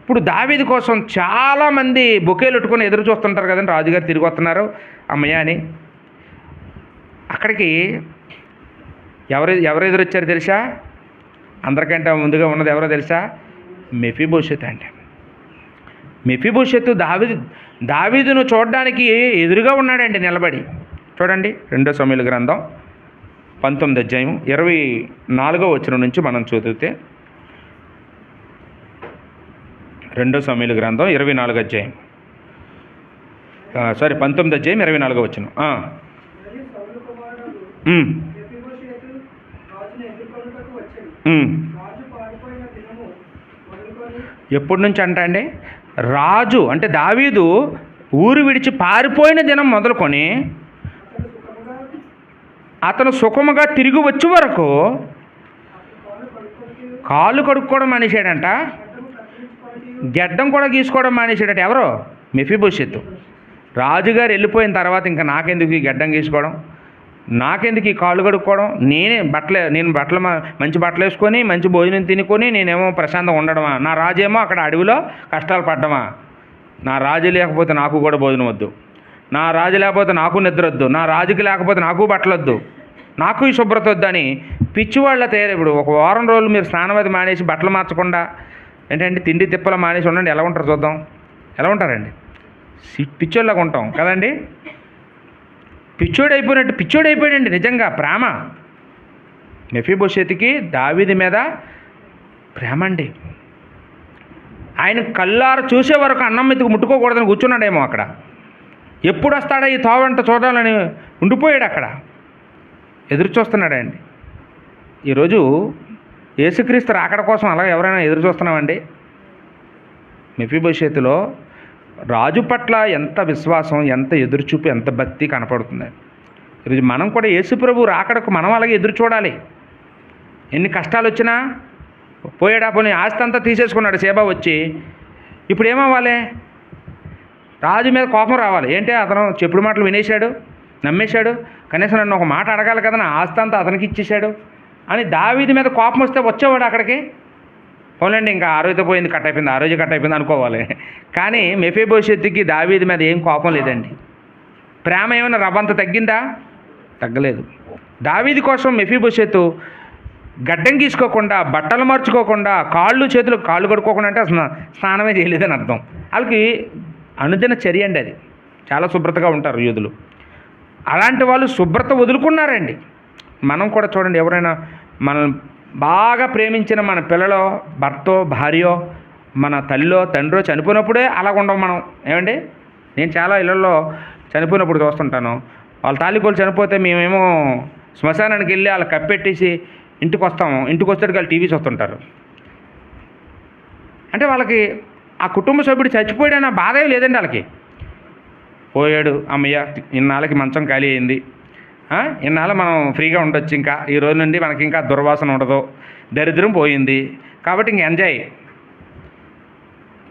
ఇప్పుడు దావీదు కోసం చాలామంది బొకేలు పెట్టుకొని ఎదురు చూస్తుంటారు కదండి, రాజుగారు తిరిగి వస్తున్నారు అమ్మయ్య అని. అక్కడికి ఎవరు ఎదురొచ్చారు తెలుసా? అందరికంటే ముందుగా ఉన్నది ఎవరో తెలుసా? మెఫీబోషెత్ అండి. మెఫీబోషెత్ దావీదును చూడడానికి ఎదురుగా ఉన్నాడండి నిలబడి. చూడండి 2 సమూయేలు గ్రంథం 19వ అధ్యాయం 24వ వచనం నుంచి మనం చదివితే, 2 సమూయేలు గ్రంథం 24వ అధ్యాయం 19వ అధ్యాయం 24వ వచనం. ఎప్పటి నుంచి అండి? రాజు అంటే దావీదు ఊరు విడిచి పారిపోయిన దినం మొదలుకొని అతను సుఖముగా తిరిగి వచ్చే వరకు కాళ్ళు కడుక్కోవడం మానేశాడంట, గెడ్డం కూడా గీసుకోవడం మానేశాడట. ఎవరో? మెఫీబోషెత్. రాజుగారు వెళ్ళిపోయిన తర్వాత ఇంకా నాకెందుకు ఈ గెడ్డం గీసుకోవడం, నాకెందుకు ఈ కాళ్ళు కడుక్కోవడం, నేను బట్టలు మంచి బట్టలు వేసుకొని మంచి భోజనం తినుకొని నేనేమో ప్రశాంతంగా ఉండడమా? నా రాజేమో అక్కడ అడవిలో కష్టాలు పడ్డమా? నా రాజు లేకపోతే నాకు కూడా భోజనం వద్దు, నా రాజు లేకపోతే నాకు నిద్ర వద్దు, నా రాజుకి లేకపోతే నాకు బట్టలు వద్దు, నాకు ఈ శుభ్రత వద్దని పిచ్చివాళ్ళ తయారు. ఇప్పుడు ఒక వారం రోజులు మీరు స్నానం అది మానేసి బట్టలు మార్చకుండా ఏంటంటే తిండి తిప్పలు మానేసి ఉండండి, ఎలా ఉంటారు చూద్దాం. ఎలా ఉంటారండి? పిచ్చోళ్ళగా ఉంటాం కదండి. పిచ్చోడు అయిపోయాడండి నిజంగా. ప్రేమ మెఫీబోషెతుకి దావీదు మీద ప్రేమ అండి. ఆయన కళ్ళారు చూసే వరకు అన్నం మెతుకు ముట్టుకోకూడదని కూర్చున్నాడేమో అక్కడ. ఎప్పుడు వస్తాడా ఈ తోవంట చూడాలని ఉండిపోయాడు అక్కడ, ఎదురు చూస్తున్నాడండి. ఈరోజు యేసుక్రీస్తు రాకడ కోసం అలా ఎవరైనా ఎదురు చూస్తున్నామండి? మెఫీబోషెతులో రాజు పట్ల ఎంత విశ్వాసం, ఎంత ఎదురుచూపు, ఎంత భక్తి కనపడుతుంది. ఈరోజు మనం కూడా యేసుప్రభు రాకడకు మనం అలాగే ఎదురు చూడాలి. ఎన్ని కష్టాలు వచ్చినా పోయాడా, పోనీ ఆస్తి అంతా తీసేసుకున్నాడు సేబా వచ్చి, ఇప్పుడు ఏమవ్వాలి? రాజు మీద కోపం రావాలి. ఏంటి, అతను చెప్పుడు మాటలు వినేశాడు, నమ్మేశాడు, కనీసం నన్ను ఒక మాట అడగాలి కదా, నా ఆస్తి అంతా అతనికి ఇచ్చేశాడు అని దావీదు మీద కోపం వస్తే వచ్చేవాడు అక్కడికి. పోలేండి ఇంకా ఆ రోజు పోయింది, కట్ అయిపోయింది అనుకోవాలి. కానీ మెఫీబోషెతుకి దావీదు మీద ఏం కోపం లేదండి. ప్రేమ ఏమైనా రవ్వంత తగ్గిందా? తగ్గలేదు. దావీదు కోసం మెఫీబోషెతు గడ్డం గీసుకోకుండా, బట్టలు మార్చుకోకుండా, చేతులు కడుక్కోకుండా అంటే అసలు స్నానమే చేయలేదని అర్థం. వాళ్ళకి అనుదిన చర్య అండి అది. చాలా శుభ్రతగా ఉంటారు యూదులు. అలాంటి వాళ్ళు శుభ్రత వదులుకున్నారండి. మనం కూడా చూడండి, ఎవరైనా బాగా ప్రేమించిన మన పిల్లలో భర్తో భార్యో మన తల్లో తండ్రో చనిపోయినప్పుడే అలాగ ఉండం మనం. ఏమండి, నేను చాలా ఇళ్ళల్లో చనిపోయినప్పుడు చూస్తుంటాను. వాళ్ళ తాలికోళ్ళు చనిపోతే మేమేమో శ్మశానానికి వెళ్ళి వాళ్ళకి కప్పెట్టేసి ఇంటికి వస్తాము. ఇంటికి వచ్చేటికి వాళ్ళు టీవీ చూస్తుంటారు. అంటే వాళ్ళకి ఆ కుటుంబ సభ్యుడు చచ్చిపోయాడన్న బాధే లేదండి. వాళ్ళకి పోయాడు, అమ్మయ్య ఇన్నాళ్ళకి మంచం ఖాళీ అయింది, ఇన్నాళ్ళు మనం ఫ్రీగా ఉండొచ్చు, ఇంకా ఈ రోజు నుండి మనకి ఇంకా దుర్వాసన ఉండదు, దరిద్రం పోయింది కాబట్టి ఇంక ఎంజాయ్.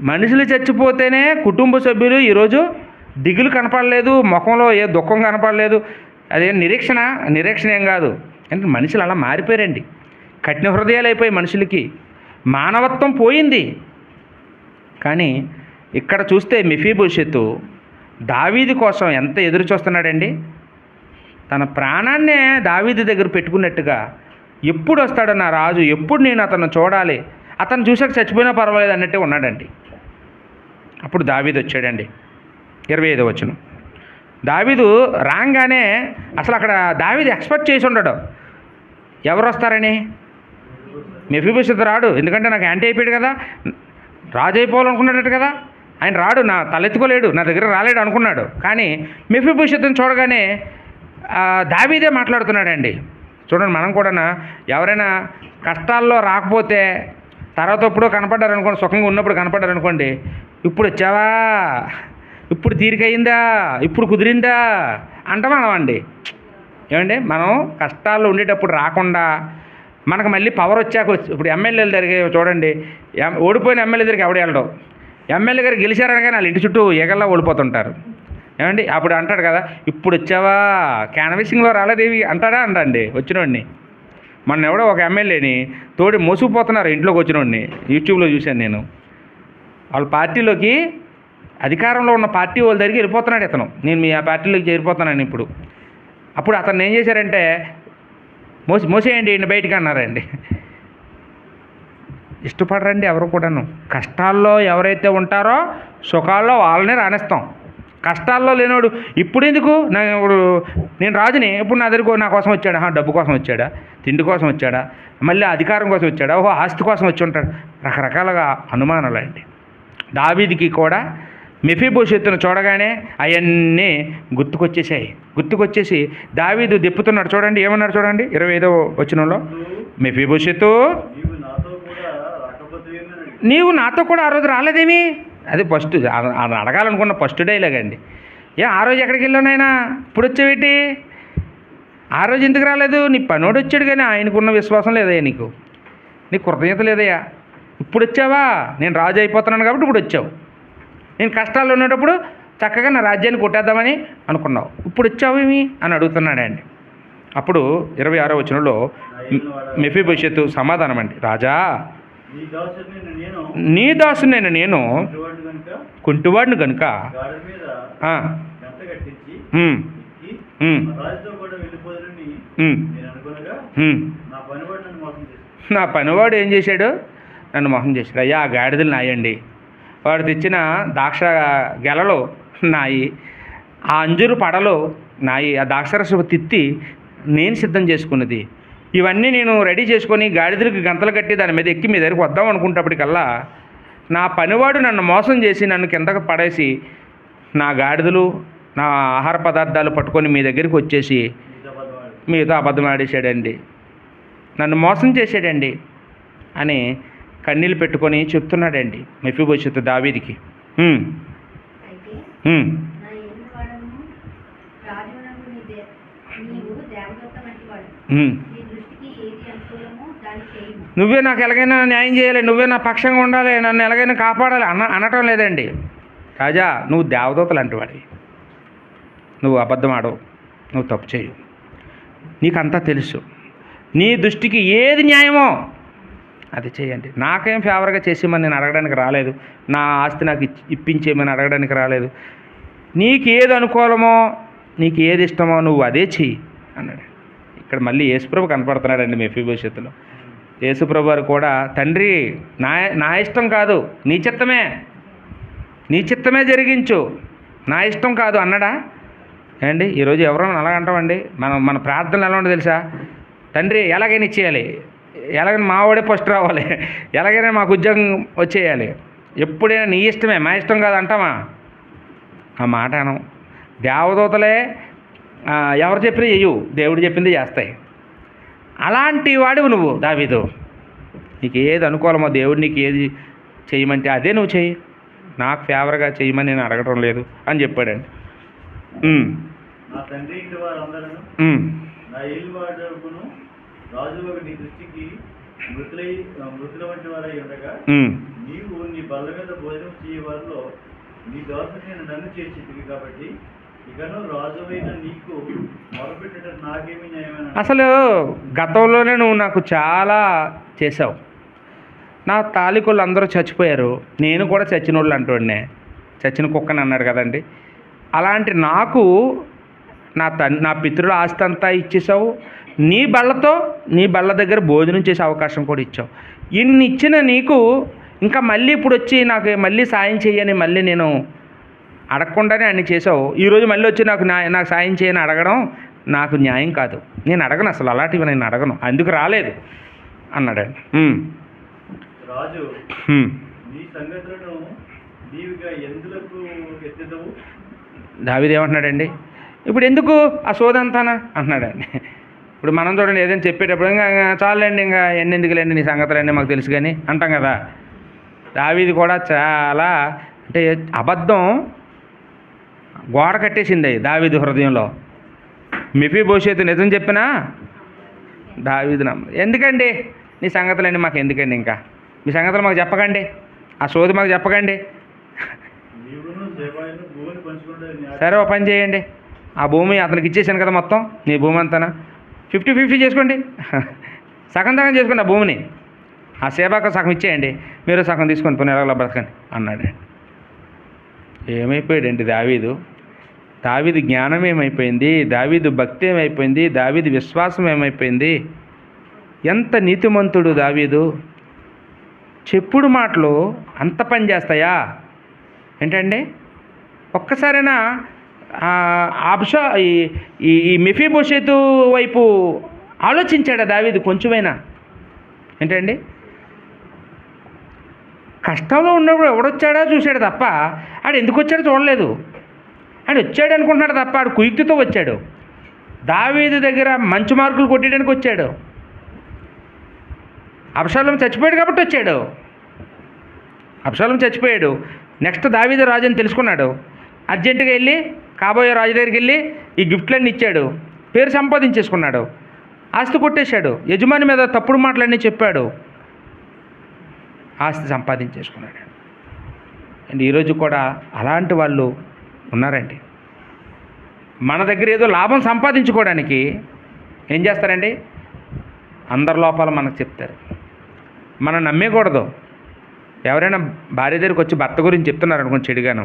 మనుషులు చచ్చిపోతేనే కుటుంబ సభ్యులు ఈరోజు దిగులు కనపడలేదు, ముఖంలో ఏ దుఃఖం కనపడలేదు. అదే నిరీక్షణ ఏం కాదు. అంటే మనుషులు అలా మారిపోయారండి. కఠిన హృదయాలు అయిపోయి మనుషులకి మానవత్వం పోయింది. కానీ ఇక్కడ చూస్తే మెఫీబోషెతు దావీదు కోసం ఎంత ఎదురు చూస్తున్నాడండి. తన ప్రాణాన్నే దావీదు దగ్గర పెట్టుకున్నట్టుగా, ఎప్పుడు వస్తాడు నా రాజు, ఎప్పుడు నేను అతను చూడాలి, అతను చూసాక చచ్చిపోయినా పర్వాలేదు అన్నట్టే ఉన్నాడండి. అప్పుడు దావీదు వచ్చాడండి. 25వ వచనం. దావీదు రాగానే అసలు అక్కడ దావీదు ఎక్స్పెక్ట్ చేసి ఉండడు ఎవరు వస్తారని. మెఫీబోషెతు రాడు, ఎందుకంటే నాకు యాంటీ అయిపోయాడు కదా, రాజు అయిపోవాలనుకున్నాడట కదా, ఆయన రాడు, నా తలెత్తుకోలేడు, నా దగ్గర రాలేడు అనుకున్నాడు. కానీ మెఫీబోషెతుని చూడగానే దావీదే మాట్లాడుతున్నాడండి. చూడండి, మనం కూడా ఎవరైనా కష్టాల్లో రాకపోతే తర్వాత ఎప్పుడో కనపడ్డారనుకోండి, సుఖంగా ఉన్నప్పుడు కనపడ్డారనుకోండి, ఇప్పుడు వచ్చావా, ఇప్పుడు తీరికయిందా, ఇప్పుడు కుదిరిందా అంటామండి. ఏమండి, మనం కష్టాల్లో ఉండేటప్పుడు రాకుండా మనకు మళ్ళీ పవర్ వచ్చాక ఇప్పుడు ఎమ్మెల్యేల దగ్గరికి చూడండి, ఓడిపోయిన ఎమ్మెల్యే దగ్గరికి ఎవడు వెళ్ళడం, ఎమ్మెల్యే గారు గెలిచారనగా వాళ్ళ ఇంటి చుట్టూ ఏగల్లా ఓడిపోతుంటారు. ఏమండి, అప్పుడు అంటాడు కదా, ఇప్పుడు వచ్చావా, క్యాన్వసింగ్లో రాలేదేవి అంటాడా అండి వచ్చినోడిని. మొన్న ఎవడో ఒక ఎమ్మెల్యేని తోడి మోసుకుపోతున్నారు ఇంట్లోకి వచ్చినోడిని, యూట్యూబ్లో చూశాను నేను. వాళ్ళ పార్టీలోకి అధికారంలో ఉన్న పార్టీ వాళ్ళ దగ్గరికి వెళ్ళిపోతున్నాడు ఇతను, నేను మీ ఆ పార్టీలోకి చేరిపోతున్నాను ఇప్పుడు. అప్పుడు అతను ఏం చేశారంటే మోసేయండి ఈయన బయటికి అన్నారండి. ఇష్టపడరండి ఎవరు కూడాను. కష్టాల్లో ఎవరైతే ఉంటారో సుఖాల్లో వాళ్ళనే రాణిస్తాం. కష్టాల్లో లేనోడు ఇప్పుడు ఎందుకు నేను రాజుని, ఇప్పుడు నా దగ్గరకు నా కోసం వచ్చాడా, డబ్బు కోసం వచ్చాడా, తిండి కోసం వచ్చాడా, మళ్ళీ అధికారం కోసం వచ్చాడా, ఓహో ఆస్తి కోసం వచ్చి ఉంటాడు, రకరకాలుగా అనుమానాలు అండి. దావీదుకి కూడా మెఫీబోషెతును చూడగానే అవన్నీ గుర్తుకొచ్చేసి దావీదు దెప్పుతున్నాడు. చూడండి ఏమన్నాడు చూడండి 25వ వచనంలో, మెఫీబోషెతు నీవు నాతో కూడా ఆ రోజు రాలేదేమి. అది ఫస్ట్ అది అడగాలనుకున్న ఫస్ట్ డైలాగ్ అండి. ఆ రోజు ఎక్కడికి వెళ్ళానైనా ఇప్పుడు వచ్చావేటి, ఆ రోజు ఎందుకు రాలేదు, నీ పనోడు వచ్చాడు కానీ ఆయనకున్న విశ్వాసం లేదయ్యా, నీకు కృతజ్ఞత లేదయ్యా, ఇప్పుడు వచ్చావా, నేను రాజు అయిపోతున్నాను కాబట్టి ఇప్పుడు వచ్చావు, నేను కష్టాల్లో ఉన్నప్పుడు చక్కగా నా రాజ్యాన్ని కొట్టేద్దామని అనుకున్నావు, ఇప్పుడు వచ్చావేమి అని అడుగుతున్నాడండి. అప్పుడు 26వ వచనంలో మెఫీబోషెతు సమాధానం అండి, రాజా నీ దాసునైన నేను కుంటివాడిని కనుక నా పనివాడు ఏం చేశాడు, నన్ను మోసం చేశాడు. అయ్యా ఆ గాడిదలు నాయండి, వాడు తెచ్చిన ద్రాక్ష గెలలు నాయి, ఆ అంజూరు పడలు నాయి, ఆ ద్రాక్షరస తిత్తి నేను సిద్ధం చేసుకున్నది, ఇవన్నీ నేను రెడీ చేసుకొని గాడిదలకు గంతలు కట్టి దాని మీద ఎక్కి మీ దగ్గరికి వద్దాం అనుకుంటప్పటికల్లా నా పనివాడు నన్ను మోసం చేసి నన్ను కిందకు పడేసి నా గాడిదలు నా ఆహార పదార్థాలు పట్టుకొని మీ దగ్గరికి వచ్చేసి మీతో అబద్ధం ఆడేశాడండి, నన్ను మోసం చేశాడండి అని కన్నీళ్ళు పెట్టుకొని చెప్తున్నాడండి మెఫీబోషెతు దావీదుకి. నువ్వే నాకు ఎలాగైనా న్యాయం చేయాలి, నువ్వే నా పక్షంగా ఉండాలి, నన్ను ఎలాగైనా కాపాడాలి అనటం లేదండి. రాజా నువ్వు దేవదూతలు అంటవాడి, నువ్వు అబద్ధం ఆడవు, నువ్వు తప్పు చేయు, నీకంతా తెలుసు, నీ దృష్టికి ఏది న్యాయమో అది చేయండి, నాకేం ఫేవర్గా చేసేమని నేను అడగడానికి రాలేదు, నా ఆస్తి నాకు ఇప్పించేయమని అడగడానికి రాలేదు, నీకు ఏది అనుకూలమో నీకు ఏది ఇష్టమో నువ్వు అదే చెయ్యి అన్నాడు. ఇక్కడ మళ్ళీ యేసుప్రభు కనపడుతున్నాడండి మెఫీబోషెతులో. యేసుప్రభు వారు కూడా తండ్రి నా ఇష్టం కాదు నీ చిత్తమే జరిగించు, నా ఇష్టం కాదు అన్నాడా ఏమండి. ఈరోజు ఎవరో అలా అంటామండి, మన ప్రార్థనలు ఎలా ఉండో తెలుసా, తండ్రి ఎలాగైనా ఇచ్చేయాలి, ఎలాగైనా మావాడే ఫస్ట్ రావాలి, ఎలాగైనా మాకు ఉద్యోగం వచ్చేయాలి, ఎప్పుడైనా నీ ఇష్టమే మా ఇష్టం కాదు అంటామా? ఆ మాట అనం. దేవదూతలే ఎవరు చెప్పినా చెయ్యు, దేవుడు చెప్పింది చేస్తాయి. అలాంటి వాడివి నువ్వు దావీదు. నీకు ఏది అనుకూలమో దేవుడు నీకు ఏది చేయమంటే అదే నువ్వు చెయ్యి, నాకు ఫేవర్గా చేయమని నేను అడగడం లేదు అని చెప్పాడండి. నా తండ్రి ఇంటి వారందరూ నా ఏలువాడును రాజు నీ దృష్టికి మృతుల వంటి వారై ఉండగా నీవు నీ బల్ల మీద భోజనం చేయ వారిలో నీ దాసుని నన్ను చేర్చింది కాబట్టి ఇకను రాజువైన నీకు మొదలుపెట్టడం నాకేమీ న్యాయమైన. అసలు గతంలోనే నువ్వు నాకు చాలా చేసావు. నా తాలికోళ్ళు అందరూ చచ్చిపోయారు, నేను కూడా చచ్చిన వాళ్ళు అంటుండే, చచ్చిన కుక్కని అన్నాడు కదండి. అలాంటి నాకు నా పితృల ఆస్తి అంతా ఇచ్చేసావు, నీ బళ్ళ దగ్గర భోజనం చేసే అవకాశం కూడా ఇచ్చావు. ఇన్ని ఇచ్చిన నీకు ఇంకా మళ్ళీ ఇప్పుడు వచ్చి నాకు మళ్ళీ సాయం చేయని మళ్ళీ నేను అడగకుండానే అన్ని చేసావు. ఈరోజు మళ్ళీ వచ్చి నాకు సాయం చేయని అడగడం నాకు న్యాయం కాదు. నేను అడగను, అసలు అలాంటివి నేను అడగను, అందుకు రాలేదు అన్నాడండి. రాజు నీ సంగతులను నీవుగా ఎందులకు ఎత్తెదవు? దావీదు ఏమంటున్నాడండి, ఇప్పుడు ఎందుకు ఆ సోదంతానా అంటున్నాడండి. ఇప్పుడు మనం చూడండి ఏదైనా చెప్పేటప్పుడు ఇంకా చాలండి, ఇంకా ఎందుకులేండి నీ సంగతులన్నీ మాకు తెలుసు కానీ అంటాం కదా. దావీదు కూడా చాలా అంటే అబద్ధం గోడ కట్టేసింది దావీదు హృదయంలో. మెఫీబోషెతు నిజం చెప్పినా దావీదు ఎందుకండి నీ సంగతులన్నీ మాకు ఎందుకండి, ఇంకా మీ సంగతులు మాకు చెప్పకండి, ఆ సోది మాకు చెప్పకండి. సరే ఓ పని చేయండి, ఆ భూమి అతనికి ఇచ్చేసాను కదా మొత్తం, నీ భూమి అంతానా 50-50 చేసుకోండి, సగం చేసుకోండి ఆ భూమిని, ఆ సేబాకు సగం ఇచ్చేయండి, మీరు సగం తీసుకొని పోనీ ఎలాగలా బ్రతకండి అన్నాడు. ఏమైపోయాడండి దావీదు జ్ఞానం ఏమైపోయింది, దావీదు భక్తి ఏమైపోయింది, దావీదు విశ్వాసం ఏమైపోయింది, ఎంత నీతిమంతుడు దావీదు. చెప్పుడు మాటలు అంత పని చేస్తాయా ఏంటండి? ఒక్కసారైనా ఈ మెఫీబోషెతు వైపు ఆలోచించాడా దావీదు కొంచెమైనా? ఏంటండి, కష్టంలో ఉన్నప్పుడు ఎవడొచ్చాడో చూశాడు తప్ప ఆడు ఎందుకు వచ్చాడో చూడలేదు. ఆడు వచ్చాడు అనుకుంటున్నాడు తప్ప ఆడు కుయుక్తితో వచ్చాడు. దావీదు దగ్గర మంచి మార్కులు కొట్టేయడానికి వచ్చాడు. అబ్షాలోము చచ్చిపోయాడు కాబట్టి వచ్చాడు. అబ్షాలోము చచ్చిపోయాడు, నెక్స్ట్ దావీదు రాజు అని తెలుసుకున్నాడు. అర్జెంటుగా వెళ్ళి కాబోయే రాజు దగ్గరికి వెళ్ళి ఈ గిఫ్ట్లన్నీ ఇచ్చాడు, పేరు సంపాదించేసుకున్నాడు, ఆస్తి కొట్టేశాడు, యజమాని మీద తప్పుడు మాటలన్నీ చెప్పాడు, ఆస్తి సంపాదించేసుకున్నాడు. అండ్ ఈరోజు కూడా అలాంటి వాళ్ళు ఉన్నారండి. మన దగ్గర ఏదో లాభం సంపాదించుకోవడానికి ఏం చేస్తారండి, అందరి లోపాలు మనకు చెప్తారు. మనం నమ్మేయకూడదు. ఎవరైనా భార్య దగ్గరికి వచ్చి భర్త గురించి చెప్తున్నారు అనుకోండి చెడుగాను,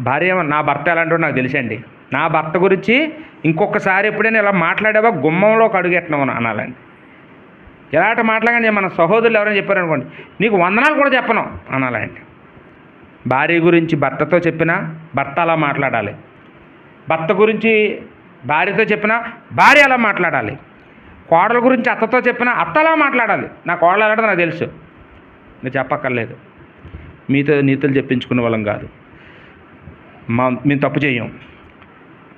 భార్య నా భర్త ఎలాంటో నాకు తెలుసండి, నా భర్త గురించి ఇంకొకసారి ఎప్పుడైనా ఇలా మాట్లాడావా గుమ్మంలోకి అడుగెట్టినావు అనాలండి. ఎలాంటి మాట్లాడగానే మన సహోదరులు ఎవరైనా చెప్పారనుకోండి, నీకు వందనాలు కూడా చెప్పను అనాలండి. భార్య గురించి భర్తతో చెప్పినా భర్త అలా మాట్లాడాలి, భర్త గురించి భార్యతో చెప్పినా భార్య అలా మాట్లాడాలి, కోడల గురించి అత్తతో చెప్పినా అత్త అలా మాట్లాడాలి. నా కోడలు ఎలాంటిదో నాకు తెలుసు, నేను చెప్పక్కర్లేదు. మీతో నీతులు చెప్పించుకునే వాళ్ళం కాదు. మేము తప్పు చేయం,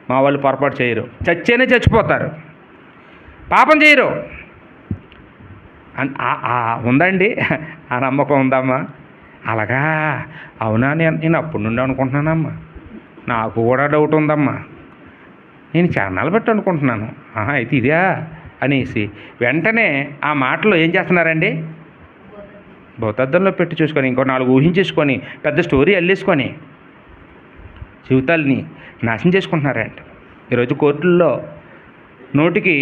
మా వాళ్ళు పొరపాటు చేయరు, చచ్చేనే చచ్చిపోతారు, పాపం చేయరు ఉందండి. ఆ నమ్మకం ఉందమ్మా? అలాగా అవునా, నేను అప్పటి నుండి అనుకుంటున్నానమ్మా, నాకు కూడా డౌట్ ఉందమ్మా, నేను చాన్నాళ్ళు బట్టి అనుకుంటున్నాను, అయితే ఇదే అనేసి వెంటనే ఆ మాటలో ఏం చేస్తున్నారండి, భూతద్దంలో పెట్టి చూసుకొని ఇంకో 4 ఊహించేసుకొని పెద్ద స్టోరీ అల్లేసుకొని జీవితాలని నాశనం చేసుకుంటున్నారండి. ఈరోజు కోర్టుల్లో 100కి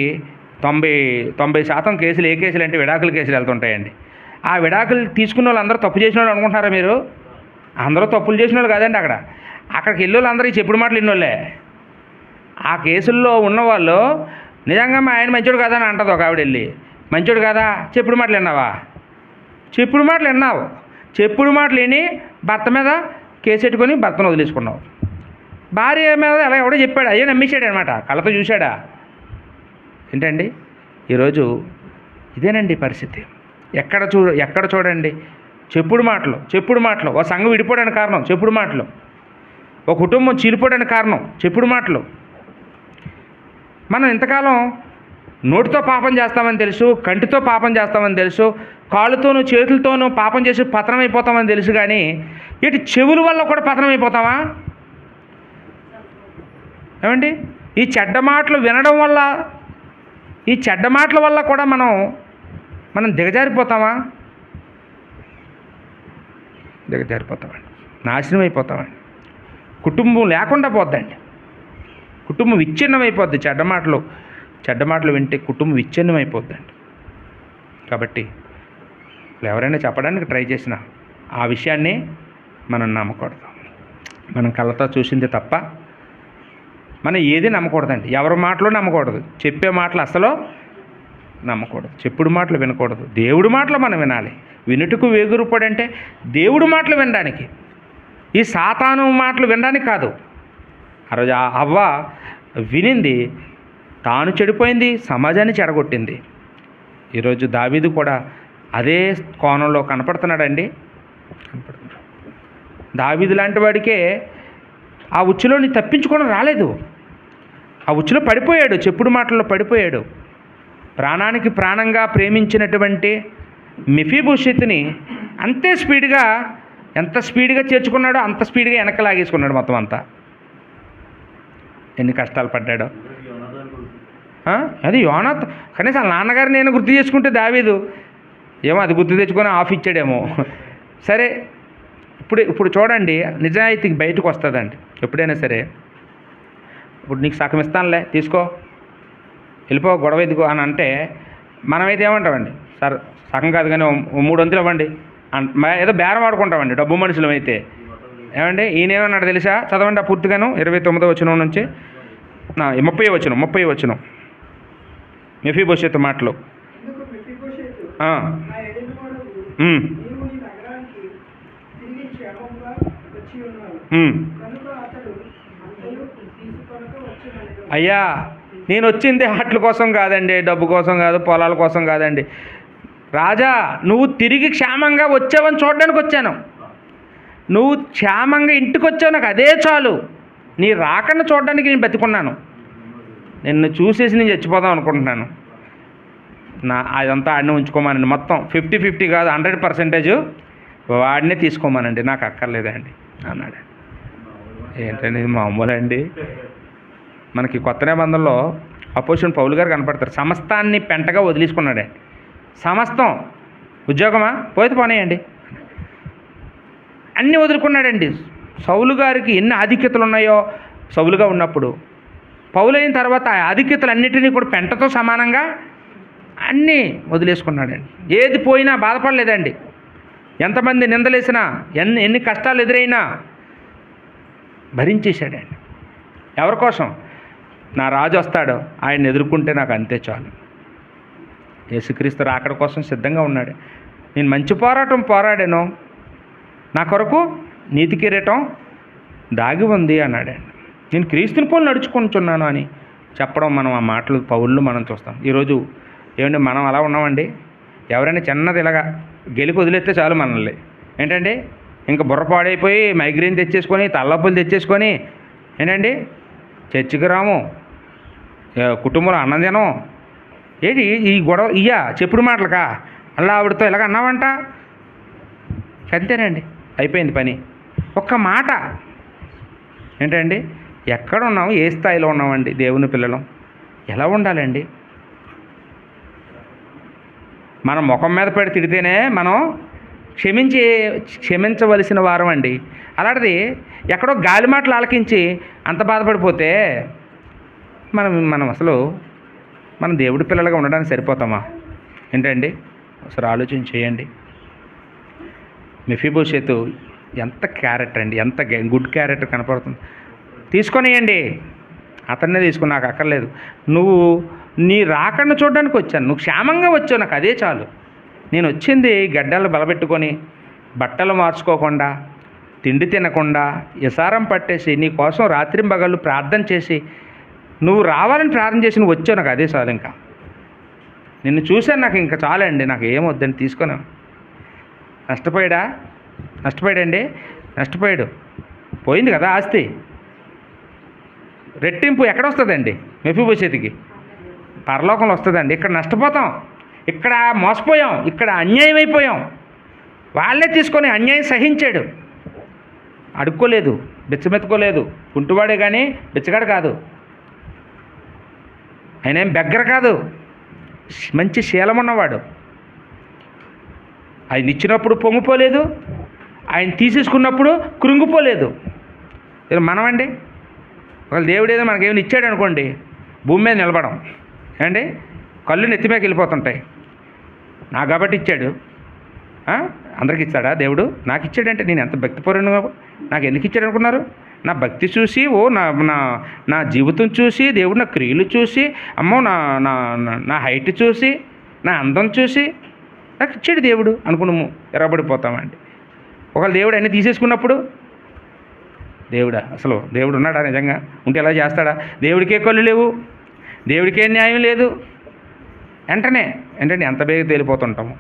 90% కేసులు ఏ కేసులు అంటే విడాకుల కేసులు వెళ్తుంటాయండి. ఆ విడాకులు తీసుకున్న వాళ్ళు అందరూ తప్పు చేసిన వాళ్ళు అనుకుంటున్నారా మీరు? అందరూ తప్పులు చేసిన వాళ్ళు కాదండి. అక్కడికి వెళ్ళి వాళ్ళు అందరూ ఈ చెప్పుడు మాటలు విన్నోళ్ళే. ఆ కేసుల్లో ఉన్నవాళ్ళు నిజంగా మా ఆయన మంచోడు కదా అని అంటది ఒక ఆవిడ వెళ్ళి, మంచోడు కదా చెప్పుడు మాటలు విన్నావా? చెప్పుడు మాటలు విన్నావు, చెప్పుడు మాటలు విని భర్త మీద కేసు పెట్టుకొని భర్తను వదిలేసుకున్నావు. భార్య మీద ఎలా ఎవడో చెప్పాడు, అయ్యో నమ్మేశాడు అనమాట, కళ్ళతో చూశాడా ఏంటండి? ఈరోజు ఇదేనండి పరిస్థితి. ఎక్కడ చూడండి చెప్పుడు మాటలు. ఓ సంఘం విడిపోవడానికి కారణం చెప్పుడు మాటలు. ఒక కుటుంబం చీలిపోవడానికి కారణం చెప్పుడు మాటలు. మనం ఇంతకాలం నోటితో పాపం చేస్తామని తెలుసు, కంటితో పాపం చేస్తామని తెలుసు, కాళ్ళతోనూ చేతులతోనూ పాపం చేసి పతనం అయిపోతామని తెలుసు, కానీ ఇటు చెవుల వల్ల కూడా పతనం అయిపోతామా? ఏమండి? ఈ చెడ్డ మాటలు వినడం వల్ల, ఈ చెడ్డ మాటల వల్ల కూడా మనం దిగజారిపోతామా? దిగజారిపోతామండి, నాశనం అయిపోతామండి. కుటుంబం లేకుండా పోద్దండి. కుటుంబం విచ్ఛిన్నం అయిపోద్ది. చెడ్డ మాటలు వింటే కుటుంబం విచ్ఛిన్నం అయిపోద్దండి. కాబట్టి ఎవరైనా చెప్పడానికి ట్రై చేసినా ఆ విషయాన్ని మనం నమ్మకూడదు. మనం కళ్ళతో చూసింది తప్ప మనం ఏది నమ్మకూడదండి. ఎవరి మాటలు నమ్మకూడదు. చెప్పే మాటలు అసలు నమ్మకూడదు. చెప్పుడు మాటలు వినకూడదు. దేవుడి మాటలు మనం వినాలి. వినుటకు వేగురుపడంటే దేవుడి మాటలు వినడానికి, ఈ సాతాను మాటలు వినడానికి కాదు. ఆ రోజు అవ్వ వినింది, తాను చెడిపోయింది, సమాజాన్ని చెడగొట్టింది. ఈరోజు దావీదు కూడా అదే కోణంలో కనపడుతున్నాడండి. దావీదు లాంటి వాడికే ఆ ఉచ్చులోని తప్పించుకొని రాలేదు. ఆ ఉచ్చులో పడిపోయాడు, చెప్పుడు మాటల్లో పడిపోయాడు. ప్రాణానికి ప్రాణంగా ప్రేమించినటువంటి మెఫీబోషెతుని అంతే స్పీడ్గా, ఎంత స్పీడ్గా చేర్చుకున్నాడో అంత స్పీడ్గా వెనక్కి లాగేసుకున్నాడు మొత్తం అంతా. ఎన్ని కష్టాలు పడ్డాడో. అది యోనాత్. కనీసం వాళ్ళ నాన్నగారు నేను గుర్తు చేసుకుంటే దావీదు ఏమో అది గుర్తు తెచ్చుకొని ఆఫ్ ఇచ్చాడేమో. సరే, ఇప్పుడు చూడండి, నిజాయితీకి బయటకు వస్తుందండి ఎప్పుడైనా సరే. ఇప్పుడు నీకు సగం ఇస్తానులే, తీసుకో, వెళ్ళిపో, గొడవ ఎందుకు అని అంటే మనమైతే ఏమంటామండి? సార్ సగం కాదు కానీ 300 ఇవ్వండి ఏదో బేరం ఆడుకుంటామండి డబ్బు మనుషులం అయితే. ఏమండి ఈయనేమన్నాడు తెలుసా? చదవండి పూర్తిగాను 29వ వచనం నుంచి 30వ వచనం మెఫీబోషెతు మాటలు. అయ్యా, నేను వచ్చింది ఆటల కోసం కాదండి, డబ్బు కోసం కాదు, పొలాల కోసం కాదండి. రాజా, నువ్వు తిరిగి క్షేమంగా వచ్చావని చూడడానికి వచ్చాను. నువ్వు క్షేమంగా ఇంటికి వచ్చావు, నాకు అదే చాలు. నీ రాకన్నా చూడడానికి నేను బతికున్నాను. నిన్ను చూసేసి నేను చచ్చిపోదాం అనుకుంటున్నాను. అదంతా ఆడిని ఉంచుకోమానండి. మొత్తం 50-50 కాదు, 100% వాడినే తీసుకోమానండి, నాకు అక్కర్లేదండి అన్నాడు. ఏంటండి ఇది మామూలు అండి? మనకి కొత్త నిబంధనలో అపోజిషన్ పౌలు గారు కనపడతారు. సమస్తాన్ని పెంటగా వదిలేసుకున్నాడే. సమస్తం ఉద్యోగమా పోతే పోనీయండి, అన్నీ వదులుకున్నాడండి. సౌలు గారికి ఎన్ని ఆధిక్యతలు ఉన్నాయో సౌలుగా ఉన్నప్పుడు, పౌలైన తర్వాత ఆ ఆధిక్యతలన్నిటినీ కూడా పెంటతో సమానంగా అన్నీ వదిలేసుకున్నాడండి. ఏది పోయినా బాధపడలేదండి. ఎంతమంది నిందలేసినా, ఎన్ని కష్టాలు ఎదురైనా భరించేశాడండి. ఎవరి కోసం? నా రాజు వస్తాడు, ఆయన ఎదుర్కొంటే నాకు అంతే చాలు. యేసుక్రీస్తు రాకడ కోసం సిద్ధంగా ఉన్నాడు. నేను మంచి పోరాటం పోరాడాను, నా కొరకు నీతి కిరీటం దాగి ఉంది అన్నాడండి. నేను క్రీస్తుని పోలు నడుచుకుంటున్నాను అని చెప్పడం, మనం ఆ మాటలు పౌళ్ళు మనం చూస్తాం. ఈరోజు ఏమండి మనం అలా ఉన్నామండి. ఎవరైనా చిన్నది ఇలాగా గెలికి వదిలేస్తే చాలు మనల్ని ఏంటండి ఇంకా బుర్ర పాడైపోయి మైగ్రేన్ తెచ్చేసుకొని, తలనొప్పులు తెచ్చేసుకొని ఏంటండి చర్చికి రాము, కుటుంబంలో అన్నం తినం. ఏంటి ఈ గొడవ చెప్పుడు మాటలకా? అలా ఆవిడతో ఇలాగ అన్నావంట, అంతేనండి, అయిపోయింది పని. ఒక్క మాట ఏంటండి, ఎక్కడ ఉన్నాము, ఏ స్థాయిలో ఉన్నామండి దేవుని పిల్లలం? ఎలా ఉండాలండి? మనం ముఖం మీద పడి తిడితేనే మనం క్షమించవలసిన వారం అండి. అలాంటిది ఎక్కడో గాలి మాటలు ఆలకించి అంత బాధపడిపోతే మనం అసలు మనం దేవుడి పిల్లలుగా ఉండడానికి సరిపోతామా ఏంటండి? ఒకసారి ఆలోచన చేయండి. మెఫీబోషెతు ఎంత క్యారెక్టర్ అండి, ఎంత గుడ్ క్యారెక్టర్ కనపడుతుంది. తీసుకొనియండి, అతన్నే తీసుకుని, నాకు అక్కర్లేదు. నువ్వు నీ రాకడను చూడడానికి వచ్చాను, నువ్వు క్షేమంగా వచ్చావు, నాకు అదే చాలు. నేను వచ్చింది గడ్డలు బలపెట్టుకొని, బట్టలు మార్చుకోకుండా, తిండి తినకుండా, ఎసారం పట్టేసి నీ కోసం రాత్రింబగళ్ళు ప్రార్థన చేసి, నువ్వు రావాలని ప్రార్థన చేసి నువ్వు వచ్చావు, నాకు అదే చాలు. ఇంకా నిన్ను చూశాను, నాకు ఇంకా చాలండి, నాకు ఏమొద్దని తీసుకున్నాను. నష్టపోయాడండి, నష్టపోయాడు. పోయింది కదా ఆస్తి. రెట్టింపు ఎక్కడ వస్తుందండి? మెఫీబోషెతుకి పరలోకంలో వస్తుందండి. ఇక్కడ నష్టపోతాం, ఇక్కడ మోసపోయాం, ఇక్కడ అన్యాయం అయిపోయాం. వాళ్ళే తీసుకొని అన్యాయం సహించాడు. అడుక్కోలేదు, బిచ్చమెత్తుకోలేదు. కుంటువాడే కానీ బిచ్చగాడు కాదు. ఆయన ఏం బెగ్గర కాదు, మంచి శీలం ఉన్నవాడు. ఆయన ఇచ్చినప్పుడు పొంగిపోలేదు, ఆయన తీసేసుకున్నప్పుడు కృంగిపోలేదు. ఇది మనమండి. ఒకవేళ దేవుడు ఏదో మనకేమైనా ఇచ్చాడు అనుకోండి, భూమి మీద నిలబడం ఏమండి, కళ్ళు నెత్తిమీదకి వెళ్ళిపోతుంటాయి. నాకు కాబట్టి ఇచ్చాడు, అందరికి ఇస్తాడా దేవుడు? నాకు ఇచ్చాడంటే నేను ఎంత భక్తిపరును, నాకు ఎందుకు ఇచ్చాడు అనుకున్నారు? నా భక్తి చూసి, నా నా నా జీవితం చూసి, దేవుడు నా క్రియలు చూసి, అమ్మో నా నా నా హైట్ చూసి, నా అందం చూసి నాకు ఇచ్చాడు దేవుడు అనుకున్నాము, ఎర్రబడిపోతామండి. ఒకవేళ దేవుడు అన్నీ తీసేసుకున్నప్పుడు, దేవుడా అసలు దేవుడు ఉన్నాడా? నిజంగా ఉంటే ఎలా చేస్తాడా? దేవుడికే కళ్ళు లేవు, దేవుడికే న్యాయం లేదు. వెంటనే ఏంటంటే ఎంత బేగ తేలిపోతుంటాము.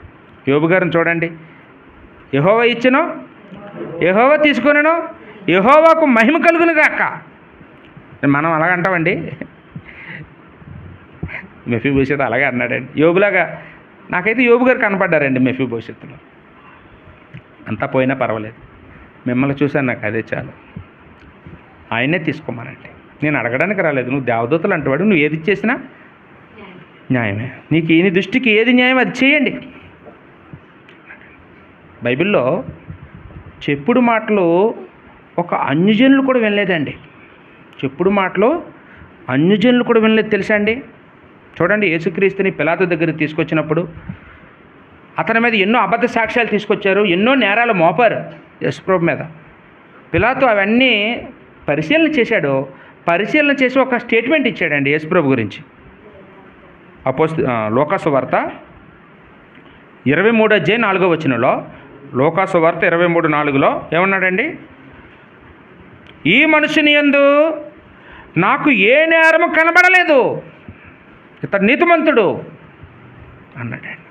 యోబు గారిని చూడండి, యెహోవా ఇచ్చెను, యెహోవా తీసుకొనెను, యెహోవాకు మహిమ కలుగును గాక. మనం అలాగ అంటామండి. మెఫీబోషెతు అలాగే అన్నాడండి యోబులాగా. నాకైతే యోబు గారు కనపడ్డారండి మెఫీబోషెతులో. అంతా పోయినా పర్వాలేదు, మిమ్మల్ని చూశాను, నాకు అదే చాలు. ఆయనే తీసుకోమనండి. నేను అడగడానికి రాలేదు, నువ్వు దేవదూతలు అంటువాడు, నువ్వు ఏది ఇచ్చేసినా న్యాయమే. నీకు ఈయన దృష్టికి ఏది న్యాయం అది చేయండి. బైబిల్లో చెప్పుడు మాటలు ఒక అన్యజనులు కూడా వినలేదండి. చెప్పుడు మాటలు అన్యజనులు కూడా వినలేదు తెలుసా అండి? చూడండి, యేసుక్రీస్తుని పిలాతు దగ్గరికి తీసుకొచ్చినప్పుడు అతని మీద ఎన్నో అబద్ధ సాక్ష్యాలు తీసుకొచ్చారు, ఎన్నో నేరాలు మోపారు యేసుప్రభు మీద. పిలాతు అవన్నీ పరిశీలన చేశాడు. పరిశీలన చేసి ఒక స్టేట్మెంట్ ఇచ్చాడండి యేసుప్రభు గురించి. లోకాసు వార్త 23:4 లోకాసు వార్త 23:4 ఏమన్నాడండి? ఈ మనుషుని యందు నాకు ఏ నేరము కనబడలేదు, ఇతడు నీతిమంతుడు అన్నాడండి.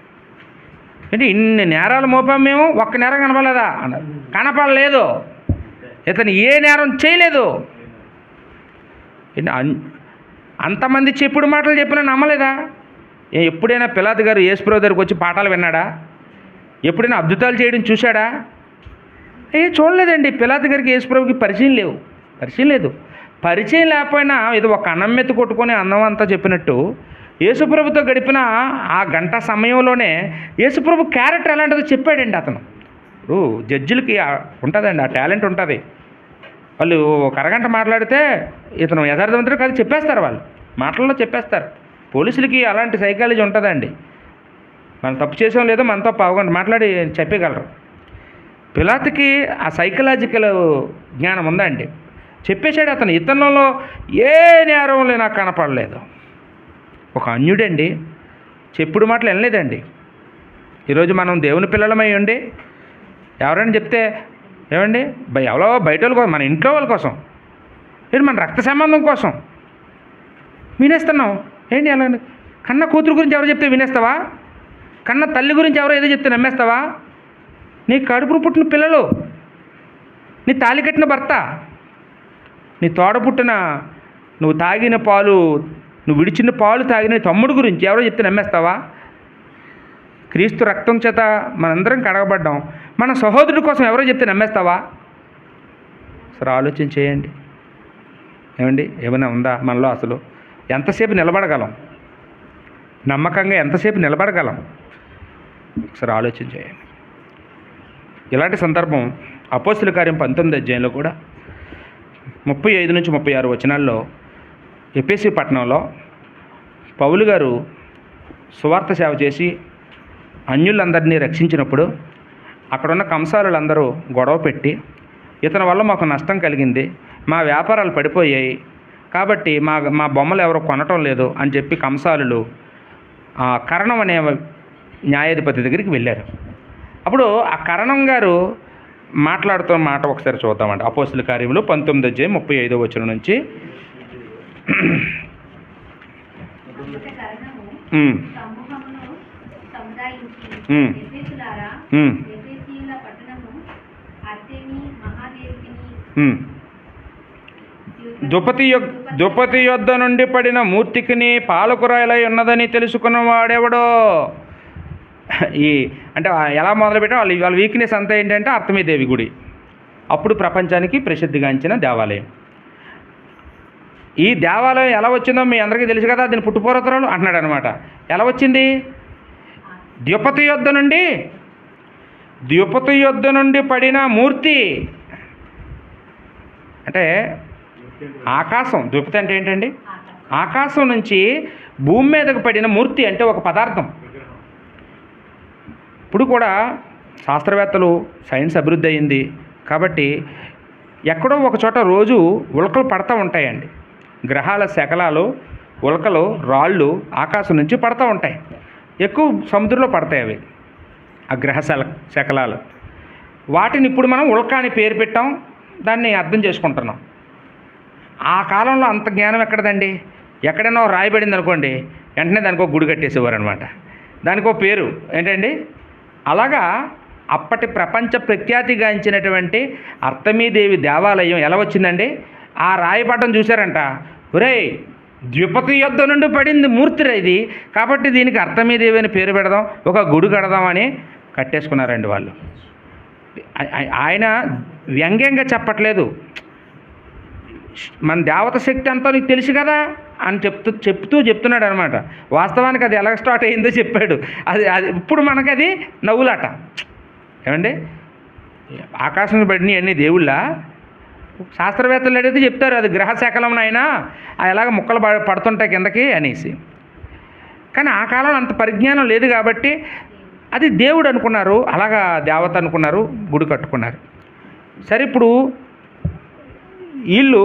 అంటే ఇన్ని నేరాలు మోపాం మేము, ఒక్క నేరం కనపడలేదా అన్నారు. కనపడలేదు, ఇతను ఏ నేరం చేయలేదు. అంతమంది చెప్పుడు మాటలు చెప్పినా నమ్మలేదా? ఎప్పుడైనా పిలాతు గారు యేసుప్రభు దగ్గరికి వచ్చి పాఠాలు విన్నాడా? ఎప్పుడైనా అద్భుతాలు చేయడం చూశాడా? చూడలేదండి. పిలాతు గారికి యేసుప్రభుకి పరిచయం లేదు. పరిచయం లేకపోయినా ఇది ఒక అన్నం మెత్తి కొట్టుకొని అన్నం అంతా చెప్పినట్టు యేసుప్రభుతో గడిపిన ఆ గంట సమయంలోనే యేసుప్రభు క్యారెక్టర్ ఎలాంటిదో చెప్పాడండి అతను. జడ్జిలకి ఉంటుందండి, ఆ టాలెంట్ ఉంటుంది. వాళ్ళు ఒక అరగంట మాట్లాడితే ఇతను యథార్థవంతుడు కాదు చెప్పేస్తారు, వాళ్ళు మాటల్లో చెప్పేస్తారు. పోలీసులకి అలాంటి సైకాలజీ ఉంటుందండి. మనం తప్పు చేసాం లేదో మనతో పావుగంట మాట్లాడి చెప్పగలరు. పిలాతుకి ఆ సైకలాజికల్ జ్ఞానం ఉందండి. చెప్పేశాడు అతను, ఇతనంలో ఏ నేరం నాకు కనపడలేదు. ఒక అన్యుడండి, చెప్పుడు మాటలు వినలేదండి. ఈరోజు మనం దేవుని పిల్లలమై ఉండి ఎవరైనా చెప్తే ఏమండి ఎవరో బయట వాళ్ళ కోసం, మన ఇంట్లో వాళ్ళ కోసం ఏంటి, మన రక్త సంబంధం కోసం వినేస్తున్నాం ఏంటి? అలా కన్న కూతురు గురించి ఎవరు చెప్తే వినేస్తావా? కన్న తల్లి గురించి ఎవరో ఏదో చెప్తే నమ్మేస్తావా? నీ కడుపును పుట్టిన పిల్లలు, నీ తాళి కట్టిన భర్త, నీ తోడ పుట్టిన, నువ్వు తాగిన పాలు, నువ్వు విడిచిన పాలు తాగిన తమ్ముడు గురించి ఎవరో చెప్తే నమ్మేస్తావా? క్రీస్తు రక్తం చేత మనందరం కడగబడ్డాం, మన సహోదరుడి కోసం ఎవరో చెప్తే నమ్మేస్తావా? సరే ఆలోచన చేయండి. ఏమండి, ఏమైనా ఉందా మనలో? అసలు ఎంతసేపు నిలబడగలం? నమ్మకంగా ఎంతసేపు నిలబడగలం? ఒకసారి ఆలోచన చేయండి. ఇలాంటి సందర్భం అపోస్తుల కార్యం 19 కూడా 35-36 ఎఫెసీ పట్టణంలో పౌలు గారు సువార్త సేవ చేసి అన్యులందరినీ రక్షించినప్పుడు అక్కడున్న కంసాలులందరూ గొడవ పెట్టి, ఇతని వల్ల మాకు నష్టం కలిగింది, మా వ్యాపారాలు పడిపోయాయి, కాబట్టి మా బొమ్మలు ఎవరో కొనటం లేదు అని చెప్పి కంసాలులు కరణం అనే న్యాయాధిపతి దగ్గరికి వెళ్ళారు. అప్పుడు ఆ కరణం గారు మాట్లాడుతున్న మాట ఒకసారి చూద్దామండి. అపోస్తుల కార్యములు 19:35 నుంచి ఉమ్, ఎఫెసులారా, ఉమ్, ఎఫెసీయుల పట్టణము అర్తెమి మహాదేవికిని ఉమ్. దుపతి యొద్ద నుండి పడిన మూర్తికిని పాలకురాయలై ఉన్నదని తెలుసుకున్నవాడెవడో. ఈ అంటే ఎలా మొదలుపెట్టా వాళ్ళ వీక్నెస్ అంతా ఏంటంటే అర్తమీదేవి గుడి. అప్పుడు ప్రపంచానికి ప్రసిద్ధిగాంచిన దేవాలయం. ఈ దేవాలయం ఎలా వచ్చిందో మీ అందరికీ తెలుసు కదా, దీని పుట్టుపూర్వతరాలు అంటున్నాడు అనమాట. ఎలా వచ్చింది? ద్యుపతి యొద్ద నుండి పడిన మూర్తి అంటే ఆకాశం. ద్యుపతి అంటే ఏంటండి? ఆకాశం నుంచి భూమి మీదకు పడిన మూర్తి అంటే ఒక పదార్థం. ఇప్పుడు కూడా శాస్త్రవేత్తలు సైన్స్ అభివృద్ధి అయింది కాబట్టి ఎక్కడో ఒక చోట రోజు ఉల్కలు పడతా ఉంటాయండి. గ్రహాల శకలాలు, ఉల్కలు, రాళ్ళు ఆకాశం నుంచి పడతా ఉంటాయి. ఎక్కువ సముద్రంలో పడతాయి అవి, ఆ గ్రహ శకలాలు. వాటిని ఇప్పుడు మనం ఉల్క అని పేరు పెట్టాం, దాన్ని అర్థం చేసుకుంటున్నాం. ఆ కాలంలో అంత జ్ఞానం ఎక్కడదండి? ఎక్కడైనా రాయబడింది అనుకోండి, వెంటనే దానికి ఒక గుడి కట్టేసేవారు అనమాట. దానికి ఒక పేరు ఏంటండి? అలాగా అప్పటి ప్రపంచ ప్రఖ్యాతిగాంచినటువంటి అర్తమీదేవి దేవాలయం ఎలా వచ్చిందండి? ఆ రాయిపటం చూశారంట, ఒరేయ్ ద్యుపతి యొద్ద నుండి పడింది మూర్తిరా ఇది, కాబట్టి దీనికి అర్తమీదేవి అని పేరు పెడదాం, ఒక గుడి కడదామని కట్టేసుకున్నారండి వాళ్ళు. ఆయన వ్యంగ్యంగా చెప్పట్లేదు, మన దేవత శక్తి అంతా నీకు తెలుసు కదా అని చెప్తున్నాడు అనమాట. వాస్తవానికి అది ఎలా స్టార్ట్ అయిందో చెప్పాడు. అది ఇప్పుడు మనకు అది నవ్వులాట. ఏమండి, ఆకాశం పడిన అన్ని దేవుళ్ళ శాస్త్రవేత్తలు అడిగితే చెప్తారు అది గ్రహ శకలం అయినా ఎలాగ ముక్కలు పడుతుంటాయి కిందకి అనేసి. కానీ ఆ కాలంలో అంత పరిజ్ఞానం లేదు కాబట్టి అది దేవుడు అనుకున్నారు, అలాగా దేవత అనుకున్నారు, గుడి కట్టుకున్నారు. సరే, ఇప్పుడు వీళ్ళు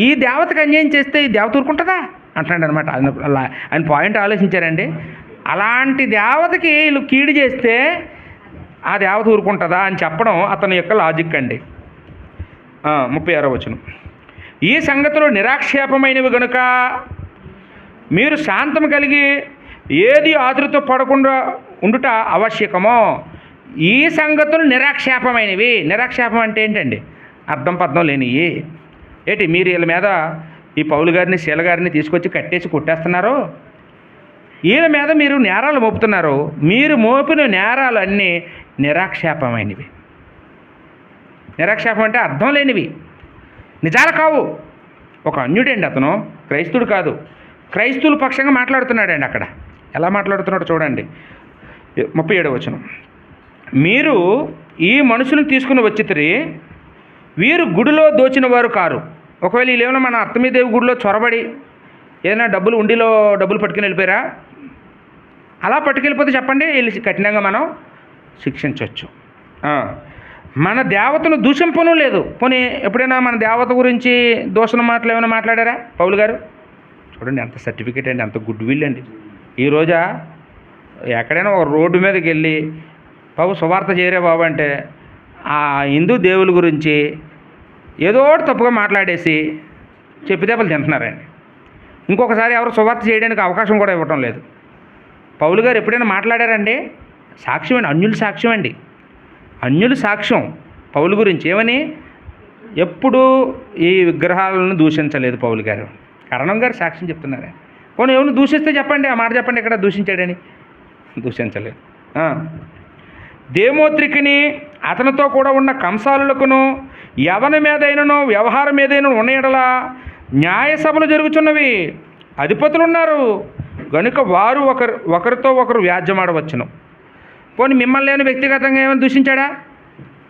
ఈ దేవతకు అన్యాయం చేస్తే ఈ దేవత ఊరుకుంటుందా అంటున్నాడు అనమాట. ఆయన పాయింట్ ఆలోచించారండి. అలాంటి దేవతకి వీళ్ళు కీడు చేస్తే ఆ దేవత ఊరుకుంటుందా అని చెప్పడం అతని యొక్క లాజిక్ అండి. 36వ వచనం, ఈ సంగతులు నిరాక్షేపమైనవి గనుక మీరు శాంతం కలిగి ఏది ఆతురత పడకుండా ఉండుట ఆవశ్యకమో. ఈ సంగతులు నిరాక్షేపమైనవి. నిరాక్షేపం అంటే ఏంటండి? అర్థం పర్థం లేనివి. ఏంటి మీరు వీళ్ళ మీద ఈ పౌలు గారిని, శీల గారిని తీసుకొచ్చి కట్టేసి కొట్టేస్తున్నారు, వీళ్ళ మీద మీరు నేరాలు మోపుతున్నారు. మీరు మోపిన నేరాలు అన్నీ నిరాక్షేపమైనవి. నిరాక్షేపం అంటే అర్థం లేనివి, నిజాలు కావు. ఒక అన్యుడండి అతను, క్రైస్తుడు కాదు. క్రైస్తువుల పక్షంగా మాట్లాడుతున్నాడండి. అక్కడ ఎలా మాట్లాడుతున్నాడో చూడండి. 37వ వచనం, మీరు ఈ మనుషులను తీసుకుని వచ్చితిరి, వీరు గుడిలో దోచిన వారు కారు. ఒకవేళ వీళ్ళేమైనా మన అర్తమీదేవి గుడిలో చొరబడి ఏదైనా ఉండిలో డబ్బులు పట్టుకుని వెళ్ళిపోయారా? అలా పట్టుకెళ్ళిపోతే చెప్పండి, వీళ్ళు కఠినంగా మనం శిక్షించవచ్చు. మన దేవతను దూషింపను లేదు. పోనీ ఎప్పుడైనా మన దేవత గురించి దూషణ మాటలు ఏమైనా మాట్లాడారా పౌలు గారు? చూడండి ఎంత సర్టిఫికేట్ అండి, అంత గుడ్ విల్ అండి. ఈరోజా ఎక్కడైనా ఒక రోడ్డు మీదకి వెళ్ళి బాబు సువార్త చేయరే బాబు అంటే ఆ హిందూ దేవుల గురించి ఏదో తప్పుగా మాట్లాడేసి చెప్పిదేపలు తింటున్నారండి. ఇంకొకసారి ఎవరు సువార్త చేయడానికి అవకాశం కూడా ఇవ్వటం లేదు. పౌలు గారు ఎప్పుడైనా మాట్లాడారండి? సాక్ష్యం అండి, అన్యుల సాక్ష్యం అండి. అన్యుల సాక్ష్యం పౌలు గురించి ఏమని? ఎప్పుడూ ఈ విగ్రహాలను దూషించలేదు పౌలు గారు. కరణం గారు సాక్ష్యం చెప్తున్నారు. పోనీ ఎవరిని దూషిస్తే చెప్పండి, ఆ మాట చెప్పండి, ఇక్కడ దూషించాడని. దూషించలేదు. దేమోత్రికిని అతనితో కూడా ఉన్న కంసాలులకును ఎవరి మీదైనను వ్యవహారం ఏదైనా ఉన్న ఎడల న్యాయసభలు జరుగుతున్నవి, అధిపతులు ఉన్నారు కనుక వారు ఒకరితో ఒకరు వ్యాజ్యమాడవచ్చును. పోనీ మిమ్మల్ని నేను వ్యక్తిగతంగా ఏమైనా దూషించాడా?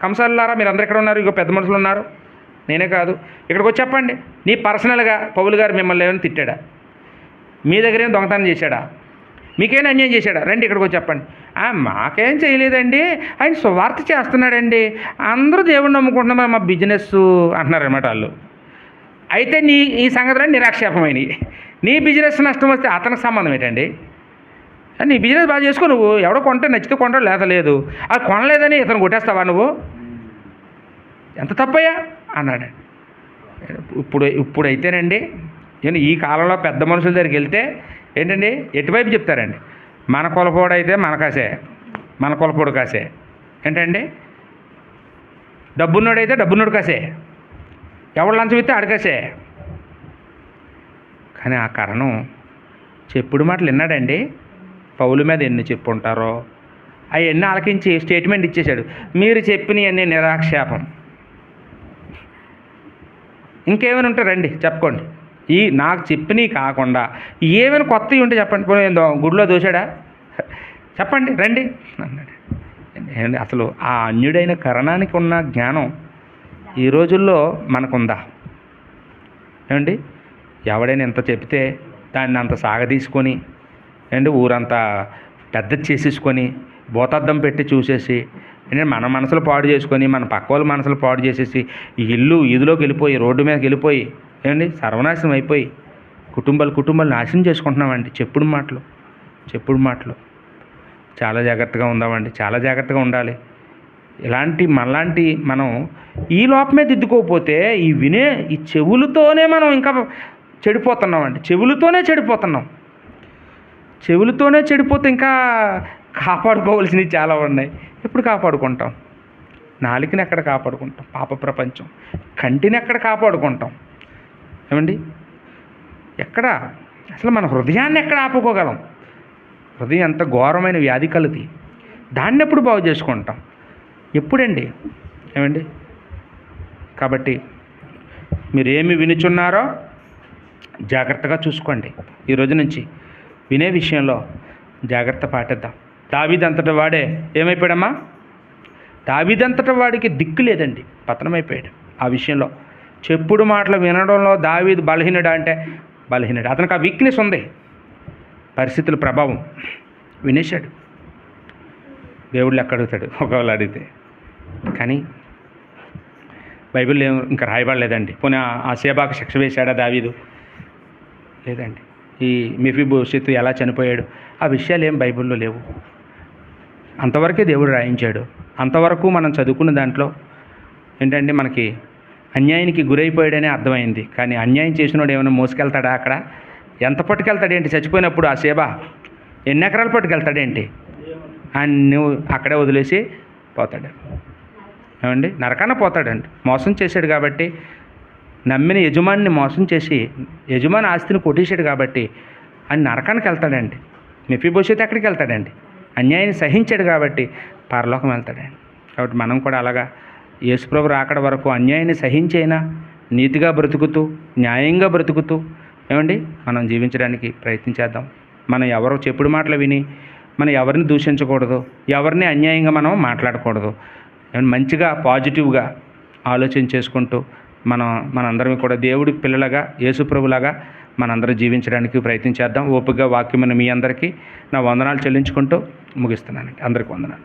కంసాలులారా మీరందరూ ఇక్కడ ఉన్నారు, ఇక పెద్ద మనుషులు ఉన్నారు, నేనే కాదు, ఇక్కడికి వచ్చి చెప్పండి, నీ పర్సనల్గా పౌలు గారు మిమ్మల్ని ఏమైనా తిట్టాడా? మీ దగ్గర ఏం దొంగతనం చేశాడా? మీకేం అన్యాయం చేశాడా? రండి ఇక్కడికి వచ్చి చెప్పండి. మాకేం చేయలేదండి, ఆయన సువార్త చేస్తున్నాడండి, అందరూ దేవుడిని నమ్ముకుంటున్నారు, మా బిజినెస్ అంటున్నారనమాట వాళ్ళు. అయితే ఈ సంగతులన్నీ నిరాక్షేపమైనవి. నీ బిజినెస్ నష్టం వస్తే అతనికి సంబంధం ఏంటండి? నీ బిజినెస్ బాగా చేసుకో, నువ్వు ఎవడో కొంటే నచ్చితే కొంటాడు, లేదా లేదు. అది కొనలేదని ఇతను కొట్టేస్తావా నువ్వు? ఎంత తప్పయ్యా అన్నాడు. ఇప్పుడైతేనండి ఈ కాలంలో పెద్ద మనుషుల దగ్గరికి వెళ్తే ఏంటండి ఎటువైపు చెప్తారండి? మన కులపోడైతే మనకాసే, మన కులపోడు కాసే. ఏంటండి, డబ్బున్నోడైతే డబ్బున్నోడు కాసే, ఎవడు లంచం ఇస్తే ఆడికాసే. కానీ ఆ కరణం చెప్పుడు మాటలు విన్నాడండి. పౌలు మీద ఎన్ని చెప్పుంటారో అవన్నీ ఆలకించి స్టేట్మెంట్ ఇచ్చేశాడు, మీరు చెప్పినవన్నీ నిరాక్షేపం. ఇంకేమైనా ఉంటే రండి చెప్పుకోండి, ఈ నాకు చెప్పినవి కాకుండా ఏమైనా కొత్తవి ఉంటే చెప్పండి. పోనీ ఏందో గుడిలో దోశాడా చెప్పండి రండి అన్నాడు. అసలు ఆ అన్యుడైన కరణానికి ఉన్న జ్ఞానం ఈ రోజుల్లో మనకుందా ఏమండి? ఎవడైనా ఎంత చెప్తే దాన్ని అంత సాగదీసుకొని ఏంటి ఊరంతా పెద్ద చేసేసుకొని భూతద్దం పెట్టి చూసేసి ఏంటంటే మన మనసులు పాడు చేసుకొని మన పక్క వాళ్ళ మనసులు పాడు చేసేసి ఈ ఇల్లు ఈదులోకి వెళ్ళిపోయి రోడ్డు మీదకి వెళ్ళిపోయి ఏమండి సర్వనాశనం అయిపోయి కుటుంబాలు నాశనం చేసుకుంటున్నామండి. చెప్పుడు మాటలు చాలా జాగ్రత్తగా ఉందామండి, చాలా జాగ్రత్తగా ఉండాలి. మనలాంటి మనం ఈ లోపమే దిద్దుకోకపోతే ఈ చెవులతోనే మనం ఇంకా చెడిపోతున్నామండి. చెవులతోనే చెడిపోతే ఇంకా కాపాడుకోవాల్సినవి చాలా ఉన్నాయి. ఎప్పుడు కాపాడుకుంటాం? నాలుకని ఎక్కడ కాపాడుకుంటాం? పాప ప్రపంచం. కంటిని ఎక్కడ కాపాడుకుంటాం? ఏమండి, ఎక్కడ అసలు మన హృదయాన్ని ఎక్కడ ఆపుకోగలం? హృదయం ఎంత ఘోరమైన వ్యాధి కలది. దాన్ని ఎప్పుడు బాగు చేసుకుంటాం? ఎప్పుడండి? ఏమండి, కాబట్టి మీరేమి వినుచున్నారో జాగ్రత్తగా చూసుకోండి. ఈ రోజు నుంచి వినే విషయంలో జాగ్రత్త పాటిద్దాం. దావీదంతటి వాడే ఏమైపోయాడమ్మా? దావీదంతటి వాడికి దిక్కు లేదండి, పతనమైపోయాడు. ఆ విషయంలో చెప్పుడు మాటలు వినడంలో దావీదు బలహీనుడా అంటే బలహీనుడు. అతనికి ఆ వీక్నెస్ ఉంది, పరిస్థితుల ప్రభావం. వినేశాడు. దేవుళ్ళు ఎక్కడ అడుగుతాడు ఒకవేళ అడిగితే. కానీ బైబిల్లో ఇంకా రాయబడలేదండి. పోనీ ఆ సేబాకు శిక్ష వేశాడా దావీదు? లేదండి. ఈ మెఫీబోషెతు ఎలా చనిపోయాడు ఆ విషయాలు ఏం బైబిల్లో లేవు. అంతవరకే దేవుడు రాయించాడు. అంతవరకు మనం చదువుకున్న దాంట్లో ఏంటంటే మనకి అన్యాయానికి గురైపోయాడనే అర్థమైంది. కానీ అన్యాయం చేసినోడు ఏమైనా మోసుకెళ్తాడా? అక్కడ ఎంత పట్టుకెళ్తాడేంటి? చచ్చిపోయినప్పుడు ఆ సేబ ఎన్ని ఎకరాలు పట్టుకెళ్తాడేంటి? నువ్వు అక్కడే వదిలేసి పోతాడు. ఏమండి, నరకాన పోతాడండి. మోసం చేశాడు కాబట్టి, నమ్మిన యజమానిని మోసం చేసి యజమాని ఆస్తిని కొట్టేశాడు కాబట్టి ఆయన నరకానికి వెళ్తాడండి. మెఫీబోషెతు ఎక్కడికి వెళ్తాడండి? అన్యాయాన్ని సహించాడు కాబట్టి పరలోకం వెళ్తాడండి. కాబట్టి మనం కూడా అలాగా యేసుప్రభు రాకడ వరకు అన్యాయాన్ని సహించైనా నీతిగా బ్రతుకుతూ న్యాయంగా బ్రతుకుతూ ఏమండి మనం జీవించడానికి ప్రయత్నించేద్దాం. మనం ఎవరో చెప్పుడు మాటలు విని మనం ఎవరిని దూషించకూడదు, ఎవరిని అన్యాయంగా మనం మాట్లాడకూడదు. మంచిగా పాజిటివ్గా ఆలోచన చేసుకుంటూ మనందరం కూడా దేవుడి పిల్లలుగా యేసుప్రభులాగా మనందరం జీవించడానికి ప్రయత్నించేద్దాం. ఓపికగా వాక్యమైన మీ అందరికీ నా వందనాలు చెల్లించుకుంటూ ముగిస్తున్నానండి. అందరికీ వందనాలు.